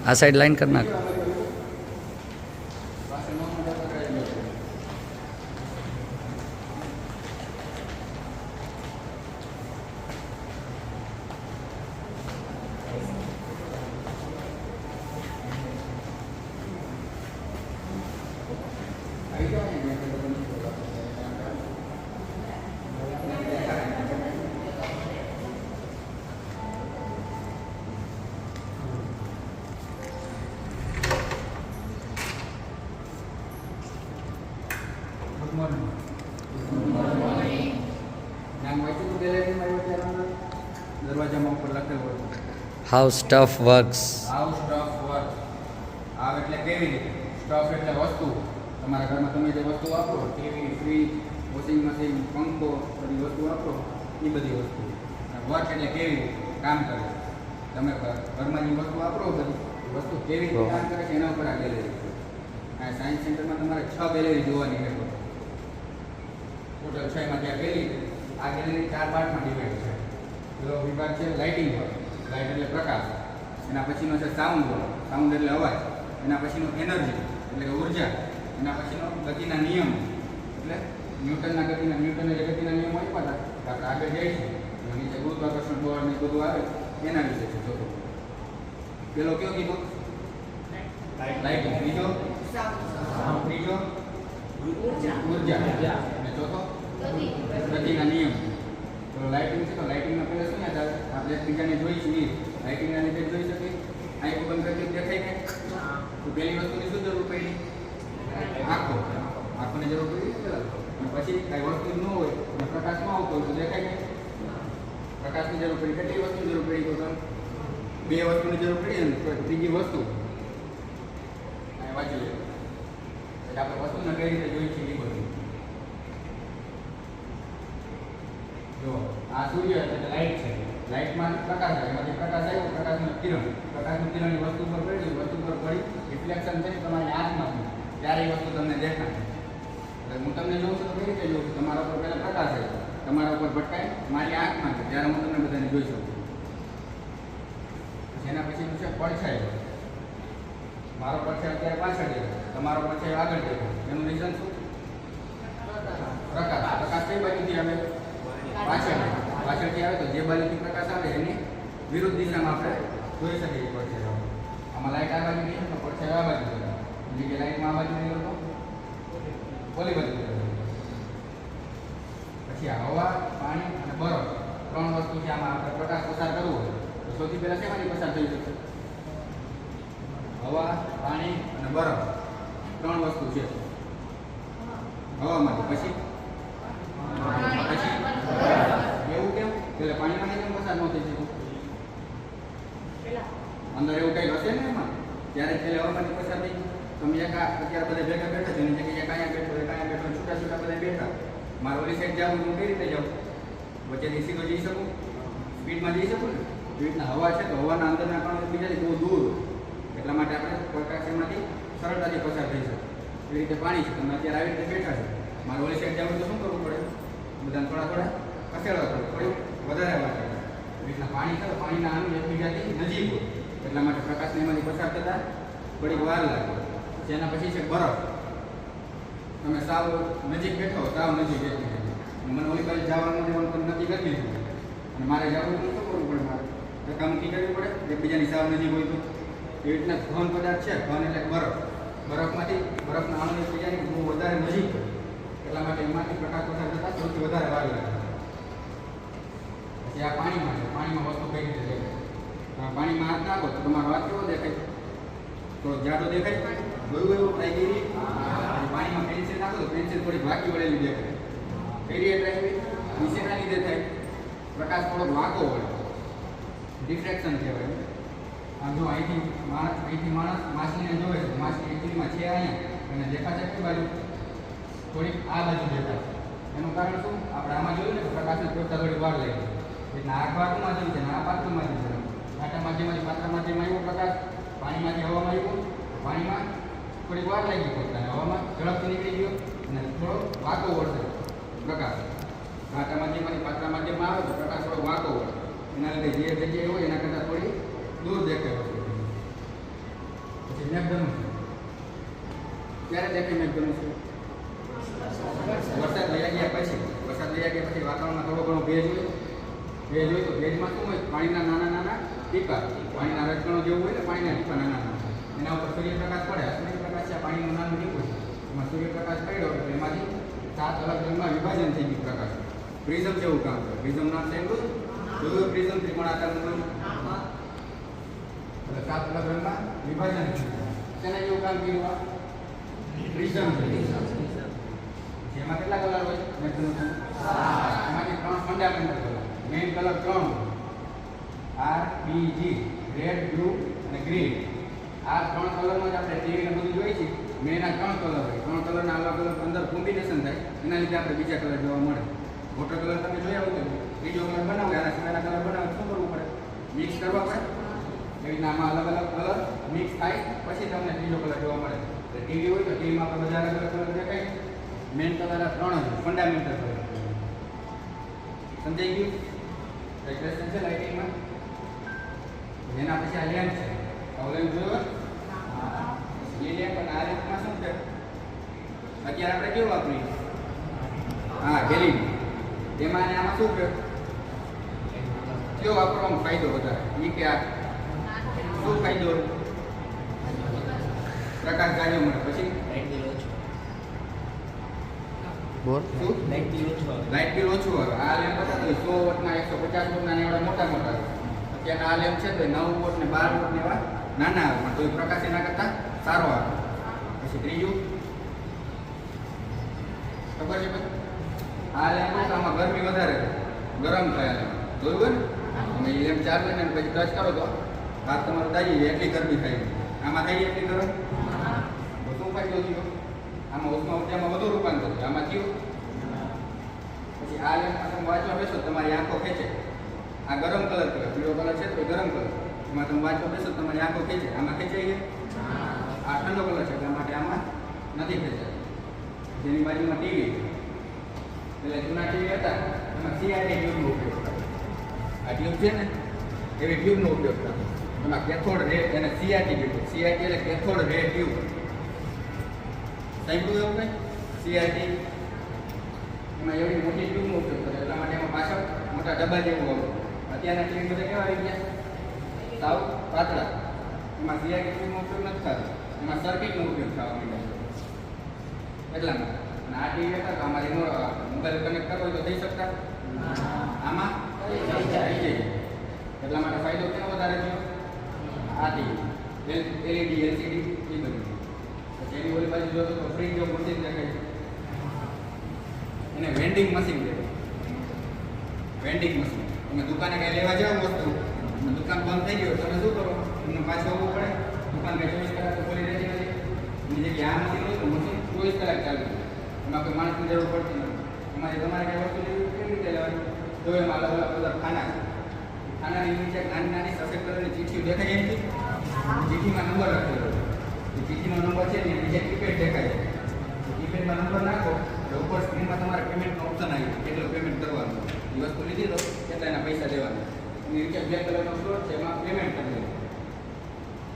આ side line કરી નાખ. દરવાજામાં ઉપર લખેલું હોય how stuff works. How stuff work. How એટલે કેવી રીતે, સ્ટફ એટલે વસ્તુ. તમારા ઘરમાં તમે જે વસ્તુ વાપરો, ટીવી, ફ્રીજ, વોશિંગ મશીન, પંખો, બધી વસ્તુ વાપરો એ બધી વસ્તુ. વર્ક એટલે કેવી રીતે કામ કરે. તમે ઘરમાં જે વસ્તુ વાપરો બધી વસ્તુ કેવી રીતે કામ કરે છે એના ઉપર આ ગેલેરી છે. આ સાયન્સ સેન્ટરમાં તમારે 6 ગેલેરી જોવાની છે. ટોટલ 6 માંથી આ પહેલી આ ગેલેરી 4 પાર્ટમાં ડિવાઈડ છે. પેલો વિભાગ છે લાઇટિંગ વાળો, લાઇટ એટલે પ્રકાશ. એના પછીનો છે સાઉન્ડ વાળો, સાઉન્ડ એટલે અવાજ. એના પછીનો એનર્જી એટલે કે ઉર્જા. એના પછીનો ગતિના નિયમ એટલે ન્યૂટનના જે ગતિના નિયમો આપ્યા હતા આપણે આગળ જઈએ છીએ. નીચે ગુરુત્વાકર્ષણ બળ ને બધું આવે એના વિશે છે. ચોથો પેલો કયો કીધો? લાઇટિંગ. બીજો ત્રીજો ઉર્જા અને ચોથો ગતિના નિયમ. તો લાઇટિંગ છે તો લાઇટિંગમાં પહેલાં શું યાદ આવે? આપણે એકબીજાને જોઈ છીએ, લાઇટિંગના લીધે જોઈ શકીએ. આંખો બંધ કરતી દેખાય કે? તો પહેલી વસ્તુની શું જરૂર પડી? આંખો. આંખોની જરૂર પડી અને પછી કાંઈ વસ્તુ ન હોય અને પ્રકાશમાં આવતો હોય તો દેખાય કે? પ્રકાશની જરૂર પડી. કેટલી વસ્તુની જરૂર પડી? તો બે વસ્તુની જરૂર પડી અને ત્રીજી વસ્તુ વાંચી લે એટલે આપણે વસ્તુને કઈ રીતે જોઈ છીએ એ બધું. જો આ સૂર્ય એટલે લાઇટ છે. લાઇટમાં પ્રકાશ આવે, એમાંથી પ્રકાશ આવ્યો, પ્રકાશનું કિરણ. પ્રકાશનું કિરણ વસ્તુ પર પડ્યું, વસ્તુ પર પડી રિફ્લેક્શન થઈ તમારી આંખમાં, ત્યારે એ વસ્તુ તમને દેખાય. એટલે હું તમને જોઉં છું તો કઈ રીતે જોઉં છું? તમારા ઉપર પહેલાં પ્રકાશ આવ્યો, તમારા ઉપર ભટકાય મારી આંખમાં છે, ત્યારે હું તમને બધાને જોઈ શકું. પછી એના પછીનું છે પડછાયો. મારો પડછાયો અત્યારે પાછળ દેખાય, તમારો પડછાયો આગળ દેખાય. એનું રીઝન શું? પ્રકાશ. પ્રકાશ કઈ બાજુથી આવે? પાછળથી આવે. તો જે બાજુથી પ્રકાશ આવે એની વિરુદ્ધ દિશામાં આપણે જોઈ શકીએ પડછાયો. આમાં લાઇટ આ બાજુ ગઈ તો પડછાયો આ બાજુ ગયો. એટલે કે લાઇટમાં આ બાજુ ગયો તો ઓલી બાજુ ગયો. પછી આ હવા, પાણી અને બરફ 3 વસ્તુ છે. આમાં આપણે પ્રકાશ પસાર કરવો હોય તો સૌથી પહેલાં શેમાંથી પસાર થઈ શકશે? હવા, પાણી અને બરફ 3 વસ્તુ છે હવામાંથી. પછી એવું કેમ? એટલે પાણીમાં કેમ પસાર ન થઈ શકે? અંદર એવું કંઈ હશે ને એમાં, ત્યારે પેલે હવામાંથી પસાર થઈ. તમે અત્યારે બધા ભેગા બેઠા છે એની જગ્યાએ કાંયા બેઠો, છૂટા છૂટા બધા બેઠા. મારે ઓલી સાઈડ જાવું હું કઈ રીતે જાઉં? વચ્ચેથી સીધો જઈ શકું? સ્પીડમાં જઈ શકું ને? એવી રીતના હવા છે તો હવાના અંદરના કણો બીજાથી બહુ દૂર, એટલા માટે આપણે પ્રકાશ એમાંથી સરળતાથી પસાર થઈ શકે. એવી રીતે પાણી છે, તમે અત્યારે આવી રીતે બેઠા છો, મારે ઓલી સાઈડ જવું તો શું કરવું પડે? બધાને થોડા થોડા ખસેડવા પડે, થોડી વધારે વાર પડે. એવી રીતના પાણી છે તો પાણીના અણુ એકબીજાથી નજીક હોય, એટલા માટે પ્રકાશને એમાંથી પસાર થતાં થોડીક વાર લાગે. જેના પછી છે બરફ. તમે સાવ નજીક બેઠો, સાવ નજીક બેઠી મને ઓલી બાજુ જવાનું જવાનું તમે નક્કી કરી દીધું અને મારે જવું તો શું કરવું પડે? મારે ધક્કામુક્કી કરવી પડે એકબીજાની સાવ નજીક હોય તો. એવી રીતના ઘન પદાર્થ છે, ઘન એટલે બરફ. બરફમાંથી બરફના અણુ એકબીજાની બહુ વધારે નજીક હોય, એટલા માટે એમાંથી પ્રકાશ પસાર થતાં સૌથી વધારે વાર લાગે. પછી આ પાણીમાં છે. પાણીમાં વસ્તુ કઈ રીતે દેખાય? પાણીમાં હાથ નાખો તો તમારો હાથ કેવો દેખાય? થોડો જાડો દેખાય? જોયું એવું ટ્રાય કરી? પાણીમાં પેન્સિલ નાખો તો પેન્સિલ થોડી વાંકી વળેલી દેખાય. કઈ રીતે ટ્રાય કરી? નીચેના લીધે થાય પ્રકાશ થોડોક વાંકો વળે, ડિફ્રેક્શન કહેવાય. આમ જો અહીંથી માણસ માછલીને જોવે છે, માછલી એકચુઅલીમાં છે અહીંયા અને દેખાશે કઈ બાજુ? થોડીક આ બાજુ દેખાશે. એનું કારણ શું? આપણે આમાં જોયું ને પ્રકાશને પહોંચતા થોડી વાર લાગી. એટલે આ ભાગનું માધ્યમ છે ને આ પાત્રનું માધ્યમ છે. આટા માધ્યમમાંથી પાત્ર માધ્યમમાં આવ્યો પ્રકાશ, પાણીમાંથી હવામાં આવ્યો, પાણીમાં થોડીક વાર લાગી પહોંચતા, હવામાં ઝડપથી નીકળી ગયો અને થોડો વાંકો વળશે પ્રકાશ. આટા માધ્યમમાંથી પાત્ર માધ્યમમાં આવે તો પ્રકાશ થોડો વાંકો વળે, એના લીધે જે જગ્યાએ હોય એના કરતાં થોડી દૂર દેખાય વસ્તુ. પછી મેઘધનુષ. ક્યારે દેખાય મેઘધનુષ? વરસાદ લઈ ગયા પછી. વરસાદ લઈ ગયા પછી વાતાવરણમાં થોડો ઘણો ભેજ હોય. ભેજ હોય તો ભેજમાં શું હોય? પાણીના નાના નાના ટીપા. પાણીના રજકણો જેવું હોય ને પાણીના ટીપા નાના નાના. એના ઉપર સૂર્યપ્રકાશ પડે. સૂર્યપ્રકાશ છે પાણીનું નાનું ટીપું છે. એમાં સૂર્યપ્રકાશ પડ્યો એટલે એમાંથી 7 અલગ રંગમાં વિભાજન થઈ ગયું પ્રકાશ. પ્રિઝમ જેવું કામ કરે. પ્રિઝમ નામ સાંભળ્યું? જોયું પ્રિઝમ ત્રિકોણાકારનું હોય. એટલે 7 અલગ રંગમાં વિભાજન થઈ ગયું. તેના જેવું કામ કર્યું? પ્રિઝમ છે. જેમાં કેટલા કલર હોય? એમાંથી 3 fundamental colour. Main colour 3 R B G, red, blue અને ગ્રીન. આ 3 કલરમાં જ આપણે ટીવી ને બધું જોઈએ છીએ. મેઇન આ 3 કલર હોય. 3 કલરના અલગ અલગ અંદર કોમ્બિનેશન થાય. એના લીધે આપણે બીજા કલર જોવા મળે. વોટર કલર તમે જોયા હોય તો ત્રીજો કલર બનાવો, આના સિવાયના કલર બનાવો શું કરવું પડે? મિક્સ કરવા પડે. એવી રીતના આમાં અલગ અલગ કલર મિક્સ થાય પછી તમને ત્રીજો કલર જોવા મળે. એટલે ટીવી હોય તો ટીવીમાં આપણે બધા અલગ અલગ કલર દેખાય. મેઇન કલર આ 3 જ ફંડામેન્ટલ કલર. સમજાઈ ગયું? ક્વેશ્ચન છે લાઇટિંગમાં. એના પછી આ લેમ્પ છે. આ લેમ્પ જોયો? એ લેમ્પ અને આ લેમ્પમાં શું છે? અત્યારે આપણે કેવું વાપરીએ? હા, ગેલિન. તેમાં અને આમાં શું છે? કયો વાપરવાનો ફાયદો વધારે? એ કે આ શું ફાયદો? પ્રકાશ જાજો મળે. પછી લાઇટ બિલ ઓછું આવે. આ લેમ્પ હતા તો 100 વોટના 150 વોટના એવડા મોટા મોટા આવે. અત્યારે આ લેમ્પ છે તો 9 વોટ ને 12 વોટ ને એવા નાના આવે. પણ તો પ્રકાશ એના કરતા સારો આવે. પછી ત્રીજું ખબર છે? આ લેમ્પ તો આમાં ગરમી વધારે ગરમ થાય. જોયું ને તમે લેમ્પ ચાલુ ને પછી ટચ કરો તો હાથ તમારો દાજી જાય એટલી ગરમી થાય. આમાં થાય એટલી ગરમ. શું ફાયદો થયો? આમાં ઉષ્મા ઉર્જામાં વધુ રૂપાંતર થયું. આમાં થયું. પછી આ લેમ્પમાં તમે વાંચવા બેસો તમારી આંખો ખેંચે. આ ગરમ કલર કહેવાય. પીળો કલર છે તો એ ગરમ કલર. એમાં તમે વાંચવા બેસો તમારી આંખો ખેંચે. આમાં ખેંચાઈ ગઈ. આ ઠંડો કલર છે એટલા માટે આમાં નથી ખેંચાય. જેની બાજુમાં ટીવી એટલે જૂના ટીવી હતા એમાં સીઆરટી ટ્યુબનો ઉપયોગ થાય. આ ટ્યુબ છે ને એવી ટ્યુબનો ઉપયોગ થાય. એમાં કેથોડ રે એને સીઆરટી કહેવાય. સીઆરટી એટલે કેથોડ રે ટ્યુબ. સાંભળ્યું એવું કંઈ? સીઆરટી એમાં એવી મોટી ટ્યુબનો ઉપયોગ કરે એટલા માટે એમાં પાછળ મોટા ડબ્બા જેવું આવે. અત્યારના ટીવી બધા કેવા આવી ગયા? સાવ પાતળા. એમાં સીઆરટી ટ્યુબનો ઉપયોગ નથી થતો. એમાં સર્કિટનો ઉપયોગ થવા માંડ્યો એટલા માટે. અને આ ટીવી હતા તો અમારે મોબાઈલ કનેક્ટ કરવો હોય તો થઈ શકતા? આમાં થઈ જાય. એટલા માટે ફાયદો કેવો વધારે થયો? આ ટીવી એલઈડી એલસીડી એ બધું. પછી એની ઓલી બાજુ જોતો તો ફ્રીજ જો મશીન દેખાય. એને વેન્ડિંગ મશીન કહેવાય. Vending machine. તમે દુકાને કંઈ લેવા જાઓ વસ્તુ દુકાન બંધ થઈ ગયો તમે શું કરો? તમને પાછું આવવું પડે. દુકાન કંઈ 24 કલાક તો ખોલી રહેતી નથી. એની જગ્યાએ આ મશીન હોય તો મશીન 24 કલાક ચાલુ. એમાં કોઈ માણસની જરૂર પડતી નથી. એમાંથી તમારે કંઈ વસ્તુ લેવી કેવી રીતે લેવાની? તો એમાં અલગ અલગ બધા ખાના છે. ખાનાની નીચે નાની નાની સફેદ કલરની ચીઠીઓ દેખાય એમથી. ચીઠીમાં નંબર લખેલો. એ ચીઠીનો નંબર છે ને નીચે કીપેડ દેખાય છે. કીપેડમાં નંબર નાખો એટલે ઉપર સ્ક્રીનમાં તમારે પેમેન્ટનો ઓપ્શન આવી જાય. કેટલું પેમેન્ટ કરવાનું. એ વસ્તુ લીધી તો કેટલા એના પૈસા દેવાના. એની નીચે બ્લેક કલરનો સ્લોટ છે એમાં પેમેન્ટ કરી દેવાનું.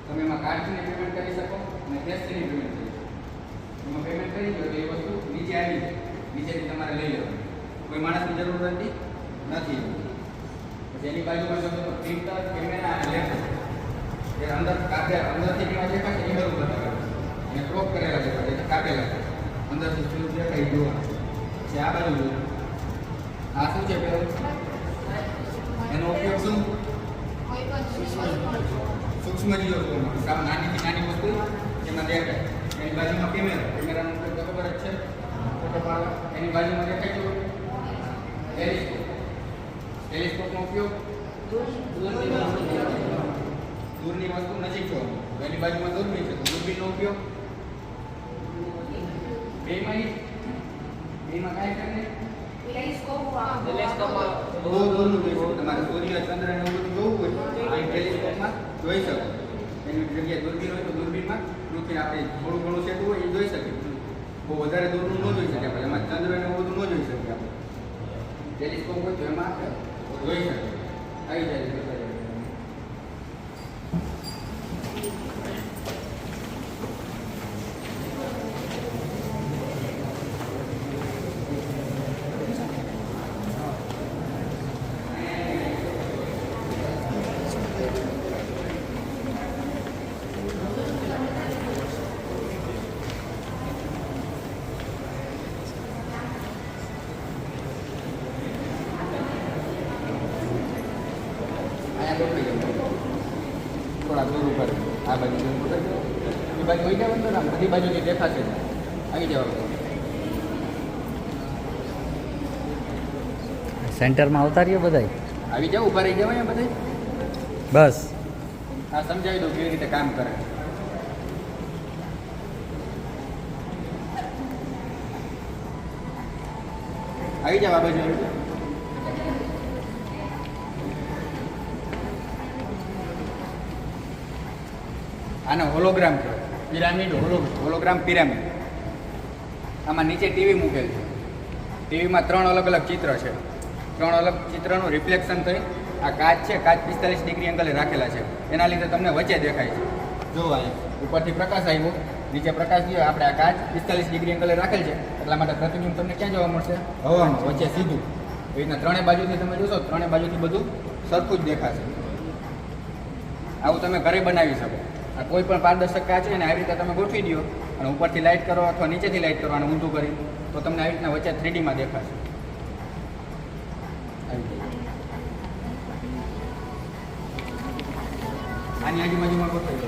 તમે એમાં કાર્ડથી પેમેન્ટ કરી શકો અને કેશથી પેમેન્ટ કરી શકો. એમાં પેમેન્ટ કરી દો એટલે એ વસ્તુ નીચે આવી જાય. નીચેથી તમારે લઈ લેવાનું. કોઈ માણસની જરૂર નથી. પછી એની બાજુમાં જો તો પ્રિન્ટર કેમેરા અને લેપટોપ એ અંદર અંદરથી કેવા દેખાય છે એ બધું બતાવે. એને ક્રોપ કરેલા દેખાય એટલે કાપેલા છે. અંદરથી શું દેખાય જોવાનું છે. આ બાજુ જોયું. આ શું છે પેલો? એનો ઉપયોગ શું? સૂક્ષ્મજીવો જોવામાં. સાવ નાનીથી નાની વસ્તુ એમાં દેખાય. એની બાજુમાં કેમેરાનો ઉપયોગ તો ખબર જ છે. ફોટો પાડવા. એની બાજુમાં દેખાય છે ટેલિસ્કોપ. ટેલિસ્કોપનો ઉપયોગ દૂરની વસ્તુ નજીક જોવાનું. એની બાજુમાં દૂરબીન છે. દૂરબીનનો ઉપયોગ બેમાં કાંઈ કરે નહીં. બહુ દૂરનું જોઈશું. તમારે સૂર્ય ચંદ્ર ને એવું બધું જોવું હોય તો ટેલિસ્કોપમાં જોઈ શકો. એની જગ્યાએ દૂરબીન હોય તો દૂરબીનમાં દૂરથી આપણે થોડું ઘણું સેટું હોય એ જોઈ શકીએ. બહુ વધારે દૂરનું ન જોઈ શકીએ આપણે. એમાં ચંદ્ર ને એવું બધું ન જોઈ શકીએ આપણે. ટેલિસ્કોપ હોય તો એમાં આપણે જોઈ શકીએ. આવી જાય. આ બાજુ એ બાજુ હોઈ જાવ તો બધી બાજુથી દેખાશે આવી જવા સેન્ટરમાં આવતા રહ્યો બધાય. આવી જાવ ઊભા રહી જાવ અહીંયા બધા બસ આ સમજાવી દઉં કેવી રીતે કામ કરે આવી જાવ આ બાજુ આવી જાવ આનો હોલોગ્રામ છે પિરામિડ હોલોગ્રામ પિરામિડ આમાં નીચે ટીવી મૂકેલ છે ટીવીમાં 3 અલગ અલગ ચિત્ર છે 3 અલગ ચિત્રનું રિફ્લેક્શન થઈ આ કાચ છે કાચ 45 ડિગ્રી એંગલે રાખેલા છે એના લીધે તમને વચ્ચે દેખાય છે જો અહીંયા ઉપરથી પ્રકાશ આવ્યો નીચે પ્રકાશ ગયો આપણે આ કાચ 45 ડિગ્રી એંગલે રાખેલ છે એટલા માટે પ્રતિબિંબ તમને ક્યાં જોવા મળશે હવામાં વચ્ચે સીધું એ રીતના ત્રણેય બાજુથી તમે જોશો ત્રણેય બાજુથી બધું સરખું જ દેખાશે આવું તમે ઘરે બનાવી શકો આ કોઈ પણ પારદર્શક કાચ છે ને આવી રીતે તમે ગોઠવી દો અને ઉપરથી લાઇટ કરો અથવા નીચેથી લાઇટ કરો અને ઊંધું કરી તો તમને આવી રીતના વચ્ચે 3Dમાં દેખાશે આની આજુબાજુમાં ગોઠવી દો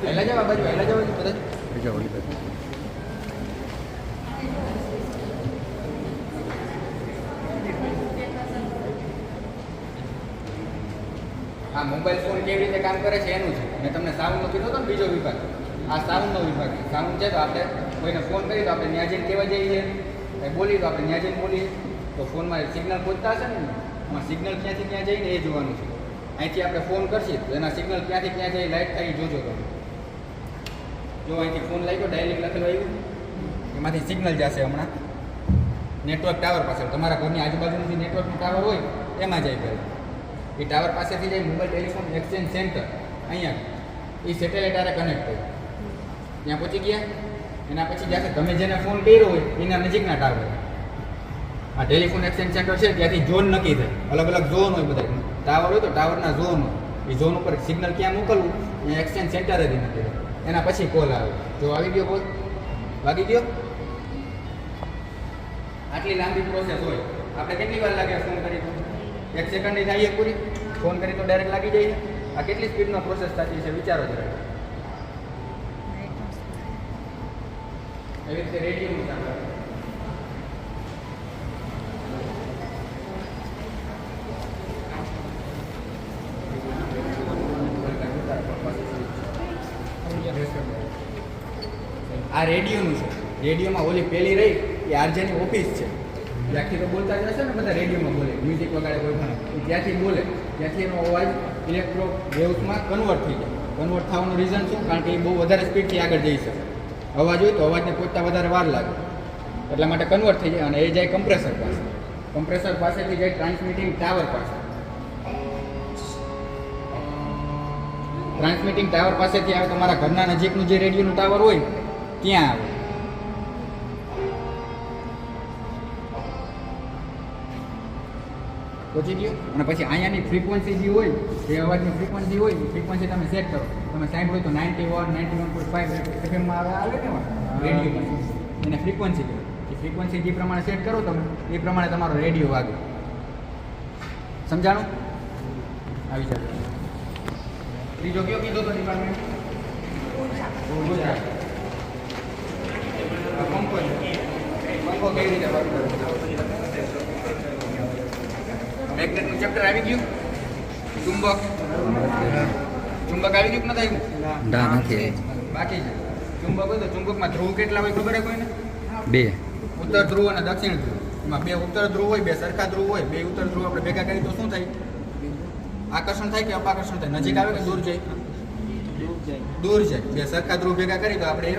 હેલા જાવ આ બાજુ હેલા જાવ બધા બીજા ઓલી બાજુ. આ મોબાઈલ ફોન કેવી રીતે કામ કરે છે એનું છે મેં તમને સાઉન્ડનો કીધો હતો ને બીજો વિભાગ આ સાઉન્ડનો વિભાગ છે સાઉન્ડ છે તો આપણે કોઈને ફોન કરીએ તો આપણે ત્યાં જઈને કહેવા જઈએ કંઈ બોલીએ તો આપણે ત્યાં જઈને બોલીએ તો ફોનમાં સિગ્નલ પહોંચતા હશે ને એમાં સિગ્નલ ક્યાંથી ક્યાં જઈને એ જોવાનું છે અહીંથી આપણે ફોન કરશી તો એના સિગ્નલ ક્યાંથી ક્યાં જઈ લાઇટ થઈ જોજો તમે જો અહીંથી ફોન લાગ્યો ડાયરેક્ટ લખેલું આવ્યું એમાંથી સિગ્નલ જશે હમણાં નેટવર્ક ટાવર પાસે તમારા ઘરની આજુબાજુનું જે નેટવર્કનું ટાવર હોય એમાં જાય પહેલાં એ ટાવર પાસેથી જાય મોબાઈલ ટેલિફોન એક્સચેન્જ સેન્ટર અહીંયા એ સેટેલાઇટ આરે કનેક્ટ થાય ત્યાં પહોંચી ગયા એના પછી જ્યાંથી તમે જેને ફોન કર્યો હોય એના નજીકના ટાવર આ ટેલિફોન એક્સચેન્જ સેન્ટર છે ત્યાંથી ઝોન નક્કી થાય અલગ અલગ ઝોન હોય બધા ટાવર હોય તો ટાવરના ઝોન હોય એ ઝોન ઉપર સિગ્નલ ક્યાં મોકલવું એ એક્સચેન્જ સેન્ટરેથી નક્કી થાય એના પછી કોલ આવે જો આવી ગયો કોલ વાગી ગયો આટલી લાંબી પ્રોસેસ હોય આપણે કેટલી વાર લાગે ફોન કરી તો 1 સેકન્ડની થાય પૂરી ફોન કરી તો ડાયરેક્ટ લાગી જાય આ કેટલી સ્પીડનો પ્રોસેસ થતી છે વિચારો જરા એવી રીતે રેડિયોનું કામ કરે આ રેડિયોનું છે રેડિયોમાં ઓલી પેલી રહી એ આરજેની ઓફિસ છે ત્યાંથી તો બોલતા જ હશે ને બધા રેડિયોમાં બોલે મ્યુઝિક વગાડે કોઈ પણ એ ત્યાંથી બોલે ત્યાંથી એનો અવાજ ઇલેક્ટ્રો વેવ્સમાં કન્વર્ટ થઈ જાય કન્વર્ટ થવાનું રીઝન શું કારણ કે એ બહુ વધારે સ્પીડથી આગળ જઈ શકે અવાજ હોય તો અવાજને પહોંચતા વધારે વાર લાગે એટલા માટે કન્વર્ટ થઈ જાય અને એ જાય કમ્પ્રેસર પાસેથી જાય ટ્રાન્સમિટિંગ ટાવર પાસે ટ્રાન્સમિટિંગ ટાવર પાસેથી આવે તમારા ઘરના નજીકનું જે રેડિયોનું ટાવર હોય ત્યાં આવે પહોંચી ગયો અને પછી અહીંયાની ફ્રીક્વન્સી જે હોય એ અવાજની ફ્રીક્વન્સી હોય એ ફ્રીક્વન્સી તમે સેટ કરો તમે સાંભળો તો 91.5 એફએમમાં આવે ને રેડિયોમાં એને ફ્રીક્વન્સી કહેવાય એ ફ્રીક્વન્સી જે પ્રમાણે સેટ કરો તમે એ પ્રમાણે તમારો રેડિયો વાગે સમજાણું આવી જાય ત્રીજો કયો કીધો તો ડિપાર્ટમેન્ટ ગુજરાત પંખો કેવી રીતે વર્ક કરે મેગ્નેટનું ચેપ્ટર આવી ગયું ચુંબક આવી ગયું કે નથી આવ્યું ના નથી બાકી છે ચુંબક હોય તો ચુંબકમાં ધ્રુવ કેટલા હોય ખબર હોય કોઈને 2 ઉત્તર ધ્રુવ અને દક્ષિણ ધ્રુવ એમાં 2 ઉત્તર ધ્રુવ હોય 2 સરખા ધ્રુવ હોય 2 ઉત્તર ધ્રુવ આપણે ભેગા કરીએ તો શું થાય આકર્ષણ થાય કે અપાકર્ષણ થાય નજીક આવે કે દૂર જાય દૂર જાય 2 સરખા ધ્રુવ ભેગા કરી તો આપણે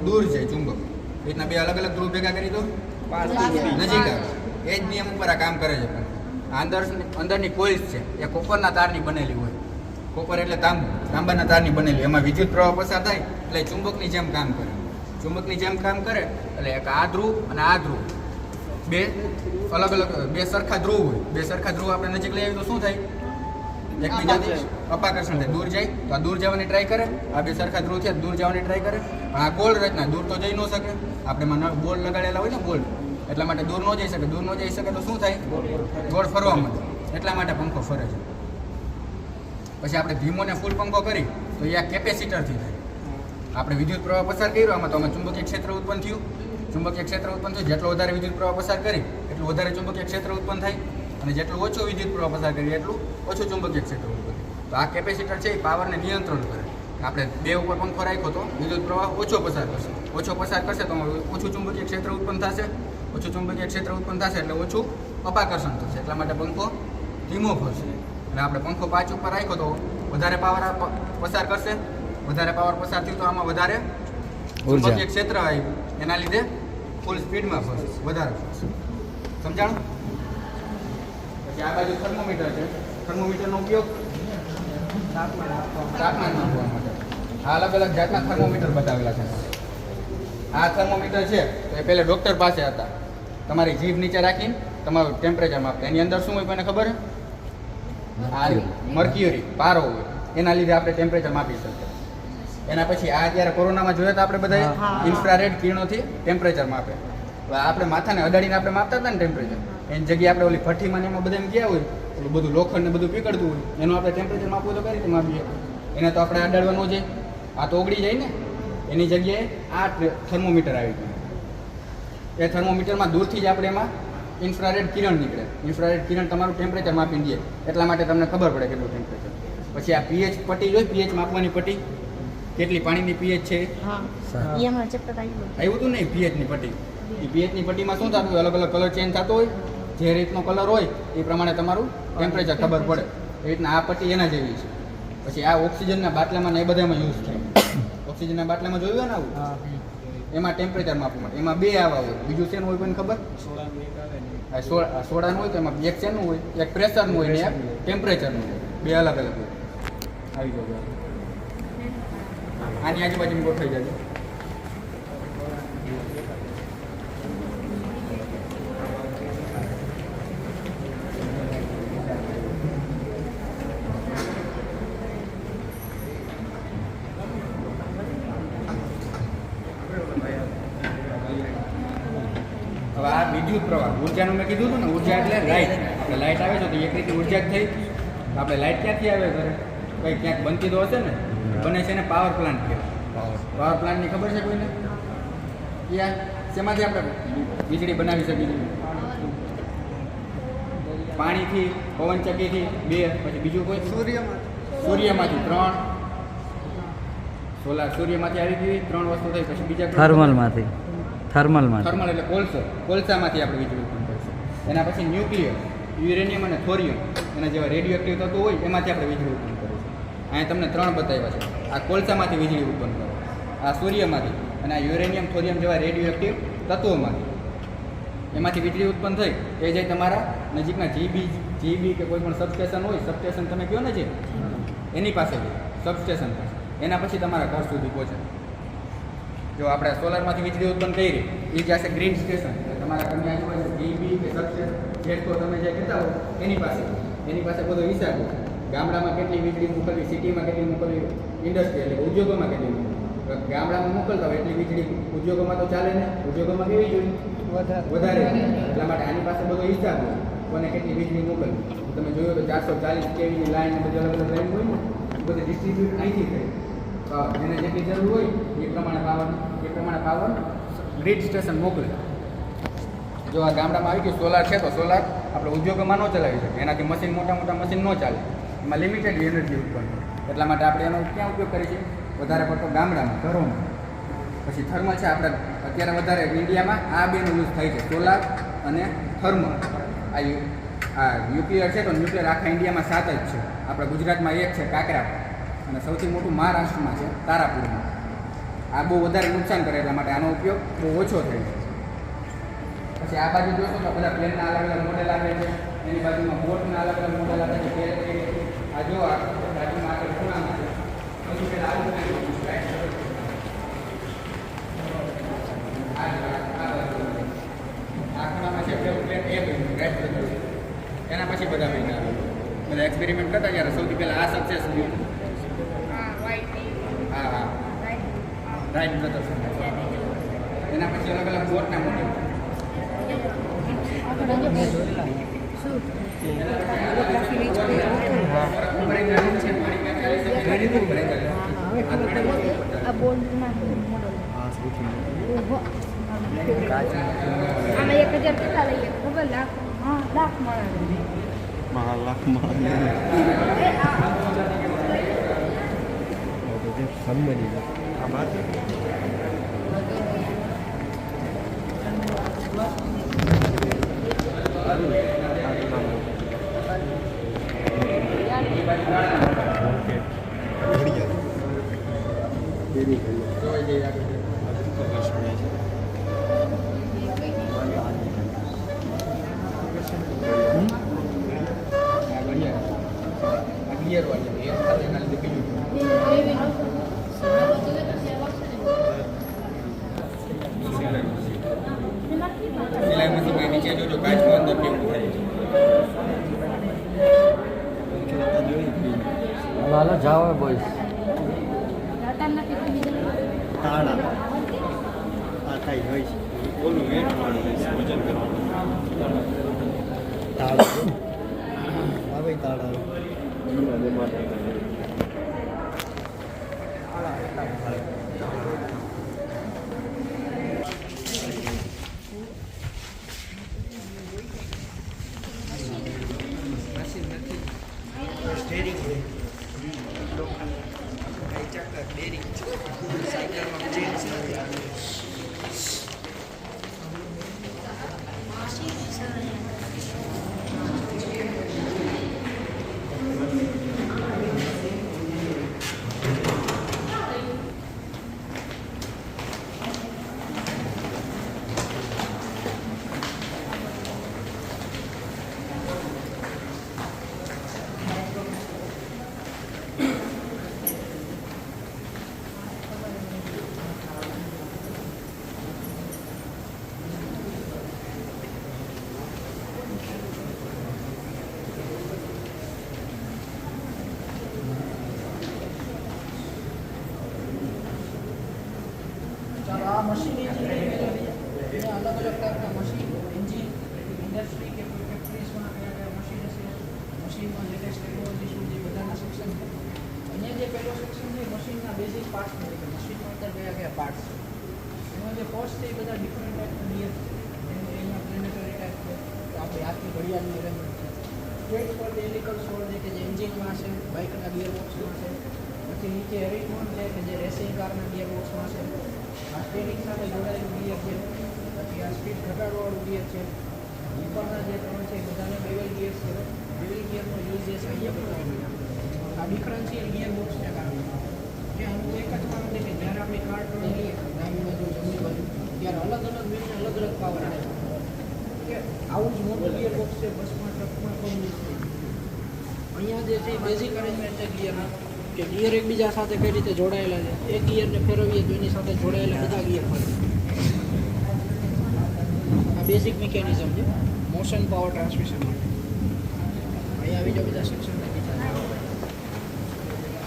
દૂર જાય ચુંબક એ રીતના 2 અલગ અલગ ધ્રુવ ભેગા કરી તો નજીક આવે એ જ નિયમ ઉપર આ કામ કરે છે પણ અંદરની કોઇલ્સ છે એ કોપરના તારની બનેલી હોય કોપર એટલે તાંબાના તારની બનેલી એમાં વિદ્યુત પ્રવાહ પસાર થાય એટલે ચુંબકની જેમ કામ કરે ચુંબકની જેમ કામ કરે એટલે એક આ ધ્રુવ અને આ ધ્રુવ 2 અલગ અલગ 2 સરખા ધ્રુવ હોય 2 સરખા ધ્રુવ આપણે નજીક લઈ આવીએ તો શું થાય એકબીજાથી અપાકર્ષણ થાય દૂર જાય તો આ દૂર જવાની ટ્રાય કરે આ 2 સરખા ધ્રુવ છે દૂર જવાની ટ્રાય કરે પણ આ ગોળ રચના દૂર તો જઈ ન શકે આપણે એમાં બોલ લગાડેલા હોય ને બોલ, એટલા માટે દૂર ન જઈ શકે. દૂર ન જઈ શકે તો શું થાય? ગોળ ફરવા માંડે. એટલા માટે પંખો ફરે છે. પછી આપણે ધીમો ને ફૂલ પંખો કરી તો એ આ કેપેસિટરથી થાય. આપણે વિદ્યુત પ્રવાહ પસાર કર્યો આમાં, તો આમાં ચુંબકીય ક્ષેત્ર ઉત્પન્ન થયું. ચુંબકીય ક્ષેત્ર ઉત્પન્ન થયું, જેટલો વધારે વિદ્યુત પ્રવાહ પસાર કરી એટલું વધારે ચુંબકીય ક્ષેત્ર ઉત્પન્ન થાય, અને જેટલું ઓછું વિદ્યુત પ્રવાહ પસાર કરીએ એટલું ઓછું ચુંબકીય ક્ષેત્ર ઉત્પન્ન થાય. તો આ કેપેસિટર છે એ પાવરને નિયંત્રણ કરે. આપણે 2 ઉપર પંખો રાખ્યો તો વિદ્યુત પ્રવાહ ઓછો પસાર કરશે. ઓછો પસાર કરશે તો ઓછું ચુંબકીય ક્ષેત્ર ઉત્પન્ન થશે. ઓછું ચુંબકીય ક્ષેત્ર ઉત્પન્ન થશે એટલે ઓછું અપાકર્ષણ થશે. એટલા માટે પંખો ધીમો ફરશે. અને આપણે પંખો 5 ઉપર રાખ્યો તો વધારે પાવર પસાર કરશે. વધારે પાવર પસાર થયું તો આમાં વધારે ચુંબકીય ક્ષેત્ર આવ્યું, એના લીધે ફૂલ સ્પીડમાં ફરશે, વધારે ફરશે. સમજાણું? પછી આ બાજુ થર્મોમીટર છે. થર્મોમીટરનો ઉપયોગ તાપમાન માપવા માટે. આ અલગ અલગ જાતના થર્મોમીટર બતાવેલા છે. આ થર્મોમીટર છે તો એ પહેલા ડૉક્ટર પાસે હતા. તમારી જીભ નીચે રાખીને તમારું ટેમ્પરેચર માપતા. એની અંદર શું હોય કોઈને ખબર? આ મર્ક્યુરી, પારો હોય, એના લીધે આપણે ટેમ્પરેચર માપી શકીએ. એના પછી આ અત્યારે કોરોનામાં જોયા હતા આપણે બધા ઇન્ફ્રારેડ કિરણોથી ટેમ્પરેચર માપે. આપણે માથાને અડાડીને આપણે માપતા હતા ને ટેમ્પરેચર, એની જગ્યાએ આપણે ઓલી ભઠ્ઠીમાં એમાં બધા ગયા હોય, એટલું બધું લોખંડ ને બધું પીકળતું હોય, એનું આપણે ટેમ્પરેચર માપવું તો કઈ રીતે માપીએ? એને તો આપણે અડાડવા ન જાય, આ તો ઓગળી જાય ને. એની જગ્યાએ આ થર્મોમીટર આવી ગયું. એ થર્મોમીટરમાં દૂરથી જ આપણે એમાં ઇન્ફ્રારેડ કિરણ નીકળે. ઇન્ફ્રારેડ કિરણ તમારું ટેમ્પરેચર માપી દે, એટલા માટે તમને ખબર પડે કેટલું ટેમ્પરેચર. પછી આ પીએચ પટ્ટી જોઈ, પીએચ માપવાની પટ્ટી, કેટલી પાણીની પીએચ છે આવ્યું હતું ને પીએચની પટ્ટી. એ પીએચની પટ્ટીમાં શું થતું હોય? અલગ અલગ કલર ચેન્જ થતો હોય. જે રીતનો કલર હોય એ પ્રમાણે તમારું ટેમ્પરેચર ખબર પડે. એ રીતના આ પટ્ટી એના જેવી છે. પછી આ ઓક્સિજનના બાટલામાં ને એ બધામાં યુઝ થાય. ઓક્સિજનના બાટલામાં જોયું ને આવું, એમાં ટેમ્પરેચર માપવા માટે એમાં 2 આવા હોય. બીજું શેનું હોય કોઈને ખબર? સોડાનું હોય તો એમાં એક શેનું હોય? એક પ્રેશરનું હોય ને એક ટેમ્પરેચરનું હોય. 2 અલગ અલગ હોય. આવી જાય. આની આજુબાજુ ગોઠવાઈ જાય. હવે આ વિદ્યુત પ્રવાહ, ઉર્જાનું મેં કીધું હતું ને, ઉર્જા એટલે લાઇટ. આપણે લાઇટ આવે છે તો એક રીતે ઉર્જા જ થઈ. આપણે લાઇટ ક્યાંથી આવે ઘરે? કંઈ ક્યાંક બનતી તો હશે ને. બને છે ને પાવર પ્લાન્ટ કહેવાય. પાવર પ્લાન્ટની ખબર છે કોઈને? યા શેમાંથી આપણે વીજળી બનાવી શકીએ? પાણીથી, પવનચક્કીથી 2, પછી બીજું કોઈ? સૂર્યમાંથી 3, સોલાર સૂર્યમાંથી આવી ગઈ 3 વસ્તુ થઈ. પછી બીજા થર્મલમાંથી. થર્મલ એટલે કોલસામાંથી આપણે વીજળી ઉત્પન્ન કરીશું. એના પછી ન્યુક્લિયર, યુરેનિયમ અને થોરિયમ, એના જેવા રેડિયો એક્ટિવ તત્વો હોય એમાંથી આપણે વીજળી ઉત્પન્ન કરીશું. અહીંયા તમને 3 બતાવ્યા છે. આ કોલસામાંથી વીજળી ઉત્પન્ન કરે, આ સૂર્યમાંથી, અને આ યુરેનિયમ થોરિયમ જેવા રેડિયો એક્ટિવ તત્વોમાંથી. એમાંથી વીજળી ઉત્પન્ન થઈ એ જે તમારા નજીકના જીબી કે કોઈ પણ સબસ્ટેશન હોય, સબસ્ટેશન તમે કહો ને જે, એની પાસે સબસ્ટેશન પાસે, એના પછી તમારા ઘર સુધી પહોંચે. જો આપણે સોલારમાંથી વીજળી ઉત્પન્ન કરી એ જે છે ગ્રીડ સ્ટેશન, તમારા ઘરની આજુબાજુ જીબી કે સબસ્ટેશન જેટકો તમે જે કહેતા હો એની પાસે બધો હિસાબ હોય. ગામડામાં કેટલી વીજળી મોકલવી, સિટીમાં કેટલી મોકલવી, ઇન્ડસ્ટ્રી એટલે ઉદ્યોગોમાં કેટલી મોકલવી. ગામડામાં મોકલતા હોય એટલી વીજળી ઉદ્યોગોમાં તો ચાલે ને, ઉદ્યોગોમાં કેવી જોઈએ? વધારે. એટલા માટે આની પાસે બધો હિસાબ હોય કોને કેટલી વીજળી મોકલવી. તમે જોયું તો 440 કેવીની લાઈન ને બધી અલગ અલગ લાઈન હોય ને, એ બધી ડિસ્ટ્રીબ્યુટ અહીંથી થાય. જેને જેટલી જરૂર હોય એ પ્રમાણે પાવર ગ્રીડ સ્ટેશન મોકલે. જો આ ગામડામાં આવી ગયું સોલાર છે તો સોલાર આપણે ઉદ્યોગોમાં ન ચલાવી શકીએ. એનાથી મશીન મોટા મશીન ન ચાલે, એમાં લિમિટેડ એનર્જી ઉત્પન્ન થાય. એટલા માટે આપણે એનો ક્યાં ઉપયોગ કરીએ છીએ? વધારે પડતો ગામડામાં, ઘરોમાં. પછી થર્મલ છે. આપણે અત્યારે વધારે ઇન્ડિયામાં આ 2નો યુઝ થાય છે, સોલાર અને થર્મલ. આ ન્યુક્લિયર છે તો ન્યુક્લિયર આખા ઇન્ડિયામાં 7 જ છે. આપણે ગુજરાતમાં 1 છે, કાકરાપુર, અને સૌથી મોટું મહારાષ્ટ્રમાં છે, તારાપુરમાં. આ બહુ વધારે નુકસાન કરે એટલા માટે આનો ઉપયોગ બહુ ઓછો થાય છે. પછી આ બાજુ જોશો તો બધા પ્લેનના અલગ અલગ મોડેલ આવે છે, એની બાજુમાં બોટના અલગ અલગ મોડેલ આવે છે. આ જો બાજુમાં આગળ ખૂણામાં છે. પછી પેલા આવું આ ખૂણામાં છે પેલું પ્લેન એ બન્યું, રાઈટ બન્યું. એના પછી બધા બન્યા, બધા એક્સપેરિમેન્ટ કરતા જ્યારે સૌથી પહેલાં આ સક્સેસ થયું. હા રાઈટ બ્રધર્સ. એના પછી અલગ અલગ બોટના મોડેલ આમાં 1000 કેટલા લઈએ ખબર લાખ લાખ મળે નીચે જોજો કાચમાં અંદર કેવું થાય હાલો જાઓ બોys તાળા આ કઈ હોય છે ઓલું વેટ વાળું હોય છે વજન કરવાનું તાળા આવે તાળા આ મશીન અલગ અલગ ટાઈપના મશીન એન્જિન ઇન્ડસ્ટ્રી કે કોઈ ફેક્ટરીઝમાં કયા કયા મશીન હશે મશીનમાં લેટેસ્ટ ટેકનોલોજી શું છે બધાના સેક્શન છે અહીંયા જે પહેલો સેક્શન છે મશીનના બેઝિક પાર્ટ્સ છે મશીનમાં અંદર કયા કયા પાર્ટ્સ છે એમાં જે પોસ્ટ છે એ બધા ડિફરન્ટ ટાઈપના ગિયર છે અહીંયા પ્લેનેટરી ટાઈપ છે આપણે હાથની ઘડિયાળની અરેન્જમેન્ટ છે સ્ટ્રેટ ફોર ધ હેલિકલ સોલ છે કે જે એન્જિનમાં છે બાઇકના ગિયર બોક્સમાં છે પછી નીચે હેરિકોન છે કે જે રેસિંગ કારના ગિયર બોક્સમાં છે આ સ્ટેરિંગ સાથે જોડાયેલું ગિયર છે પછી આ સ્પીડ ઘટાડવાવાળું ગિયર છે ઉપરના જે ત્રણ છે બધાને બેવલ ગિયર છે બેવલ ગિયરનો યુઝ જે છે અહીંયા બતાવી આ ડિફરન્શિયલ ગિયર બોક્સને કારણે જે આનું એક જ કારણ છે કે જ્યારે આપણે કાર ટર્ન લઈએ ડાબી બાજુ જમણી બાજુ ત્યારે અલગ અલગ વ્હીલને અલગ અલગ પાવર આવે કે આવું જ મોટું ગિયર બોક્સ છે બસમાં ટ્રકમાં પણ યુઝ થાય અહીંયા જે છે બેઝિક અરેન્જમેન્ટ છે ગિયરના કે ગિયર એકબીજા સાથે કઈ રીતે જોડાયેલા છે એક ગિયરને ફેરવીએ તો એની સાથે જોડાયેલા બધા ગિયર ફરે આ બેઝિક મિકેનિઝમ છે મોશન પાવર ટ્રાન્સમિશન માટે અહીંયા આવી જાઓ બધા સેક્શન બીજા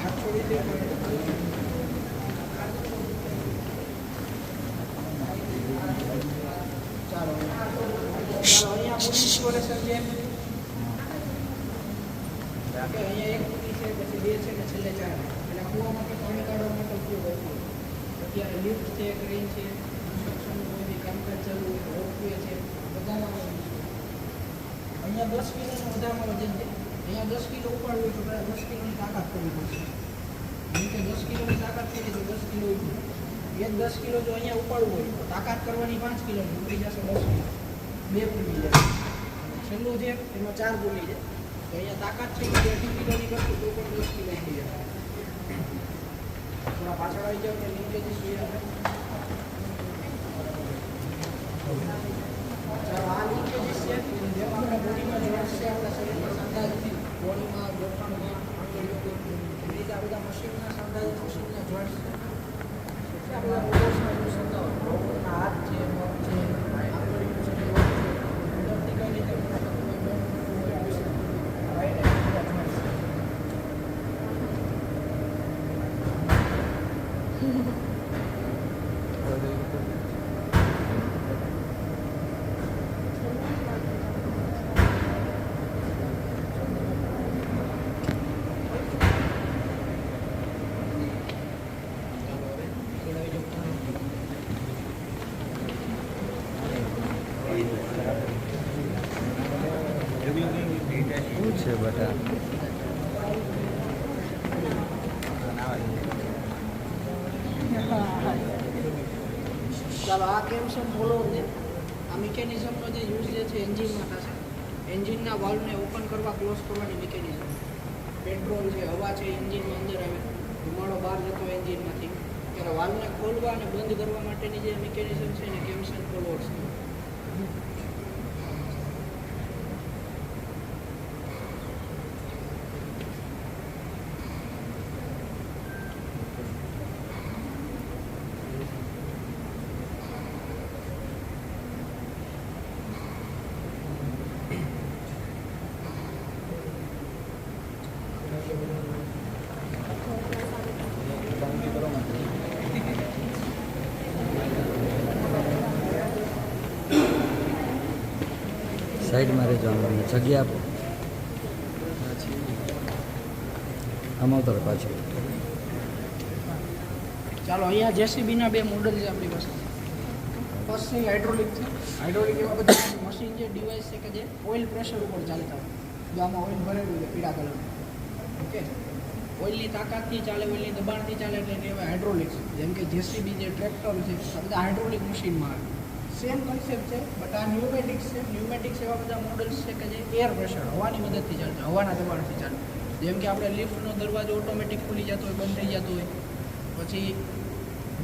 હાથ છોડી દે ચાલો અહીંયા પૂરી ઇન્સ્ટોલેશન છે કે અહીંયા એક પૂરી છે પછી બે છે ને છેલ્લે ચાર એટલે કૂવામાંથી પાણી કાઢવા માટે ઉપયોગ હોય અત્યારે લિફ્ટ છે ક્રેન છે કન્સ્ટ્રક્શનનું કોઈ બી કામકાજ ચાલુ હોય રોપવે છે બધામાં અહીંયા 10 કિલોનું વધારામાં વજન છે અહીંયા 10 કિલો ઉપાડવું હોય તો પહેલાં 10 કિલોની તાકાત કરવી પડશે જેમ કે 10 કિલોની તાકાત કરી તો 10 કિલો એ જ 10 કિલો જો અહીંયા ઉપાડવું હોય તો તાકાત કરવાની 5 કિલોની ઉપડી જશે 10 કિલો બે પૂરી જાય છેલ્લું છે એમાં 4 પૂરી છે તો અહીંયા તાકાત છે કે 18 કિલોની કરશું તો પણ 10 કિલો થઈ જશે થોડા પાછળ આવી જાવ કે લીકેજીસ જોઈએ આપણે ચાલો આ લીકેજીસ છે જેમાં આપણા બોડીમાં જોડ્સ છે આપણા શરીરના સાંધાથી બોડીમાં ગોઠણમાં આંગળીઓ એવી રીતે આ બધા મશીનના સાંધા મશીનના જોડ્સ છે આ બધા રોબોટ્સના યુઝ થતા હોય રોબોટના હાથ છે પગ છે આંગળીઓ છે અંદરથી કઈ રીતે શું છે બધા ચાલો આ કેમ્સન ફોલોવર છે. આ મિકેનિઝમનો જે યુઝ જે છે એન્જિનમાં થશે. એન્જિનના વાલ્વને ઓપન કરવા ક્લોઝ કરવાની મિકેનિઝમ. પેટ્રોલ છે, હવા છે, એન્જિનમાં અંદર આવે, ધુમાડો બહાર જતો એન્જિનમાંથી, ત્યારે વાલ્વને ખોલવા અને બંધ કરવા માટેની જે મિકેનિઝમ છે એને કેમ્સન ફોલોવર્સ છે. સાઈડમાં રહેજો અમને જગ્યા આપો આમાં ઉતર પાછું ચાલો અહીંયા જેસીબીના બે મોડલ છે આપણી પાસે. ફર્સ્ટ છે હાઇડ્રોલિક છે. હાઇડ્રોલિક એવા બધા મશીન છે, ડિવાઇસ છે કે જે ઓઇલ પ્રેશર ઉપર ચાલતા હોય. જો આમાં ઓઇલ ભરેલું છે પીળા કલરનું, ઓકે, ઓઇલની તાકાતથી ચાલે, ઓઇલની દબાણથી ચાલે એટલે એને કહેવાય હાઇડ્રોલિક. જેમ કે જેસીબી છે, ટ્રેક્ટર છે, આ બધા હાઇડ્રોલિક મશીનમાં આવે. સેમ કન્સેપ્ટ છે, બટ આ ન્યુમેટિક્સ છે. ન્યુમેટિક્સ એવા બધા મોડલ્સ છે કે જે એર પ્રેશર, હવાની મદદથી ચાલશે, હવાના દબાણથી ચાલે. જેમ કે આપણે લિફ્ટનો દરવાજો ઓટોમેટિક ખુલી જતો હોય, બંધ થઈ જતો હોય. પછી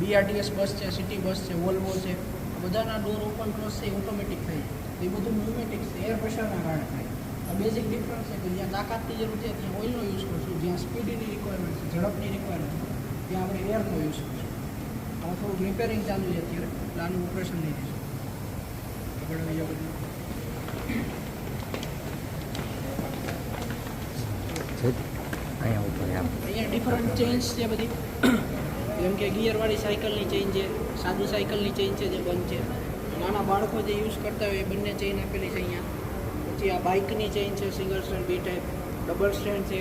બીઆરટીએસ બસ છે, સિટી બસ છે, વોલ્વો છે, આ બધાના ડોર ઓપન ક્લોઝ છે ઓટોમેટિક થઈ જાય. એ બધું ન્યુમેટિક્સ છે, એર પ્રેશરના કારણે થાય. આ બેઝિક ડિફરન્સ છે કે જ્યાં તાકાતની જરૂર છે ત્યાં ઓઇલનો યુઝ કરશું, જ્યાં સ્પીડની રિક્વાયરમેન્ટ છે, ઝડપની રિક્વાયરમેન્ટ છે, ત્યાં આપણે એરનો યુઝ કરશું. આમાં થોડુંક રિપેરિંગ ચાલુ છે અત્યારે, એટલે આનું ઓપરેશન નહીં થશે. આગળ આવી જાઓ. અહીંયા ઉપર આમ અહીંયા ડિફરન્ટ ચેન્જ છે બધી. જેમ કે ગિયરવાળી સાયકલની ચેઇન છે, સાદી સાયકલની ચેઇન છે જે બંધ છે. નાના બાળકો જે યુઝ કરતા હોય એ બંને ચેઇન આપેલી છે અહીંયા. પછી આ બાઇકની ચેઇન છે, સિંગલ સ્ટેન્ડ, બી ટાઈપ. ડબલ સ્ટેન્ડ છે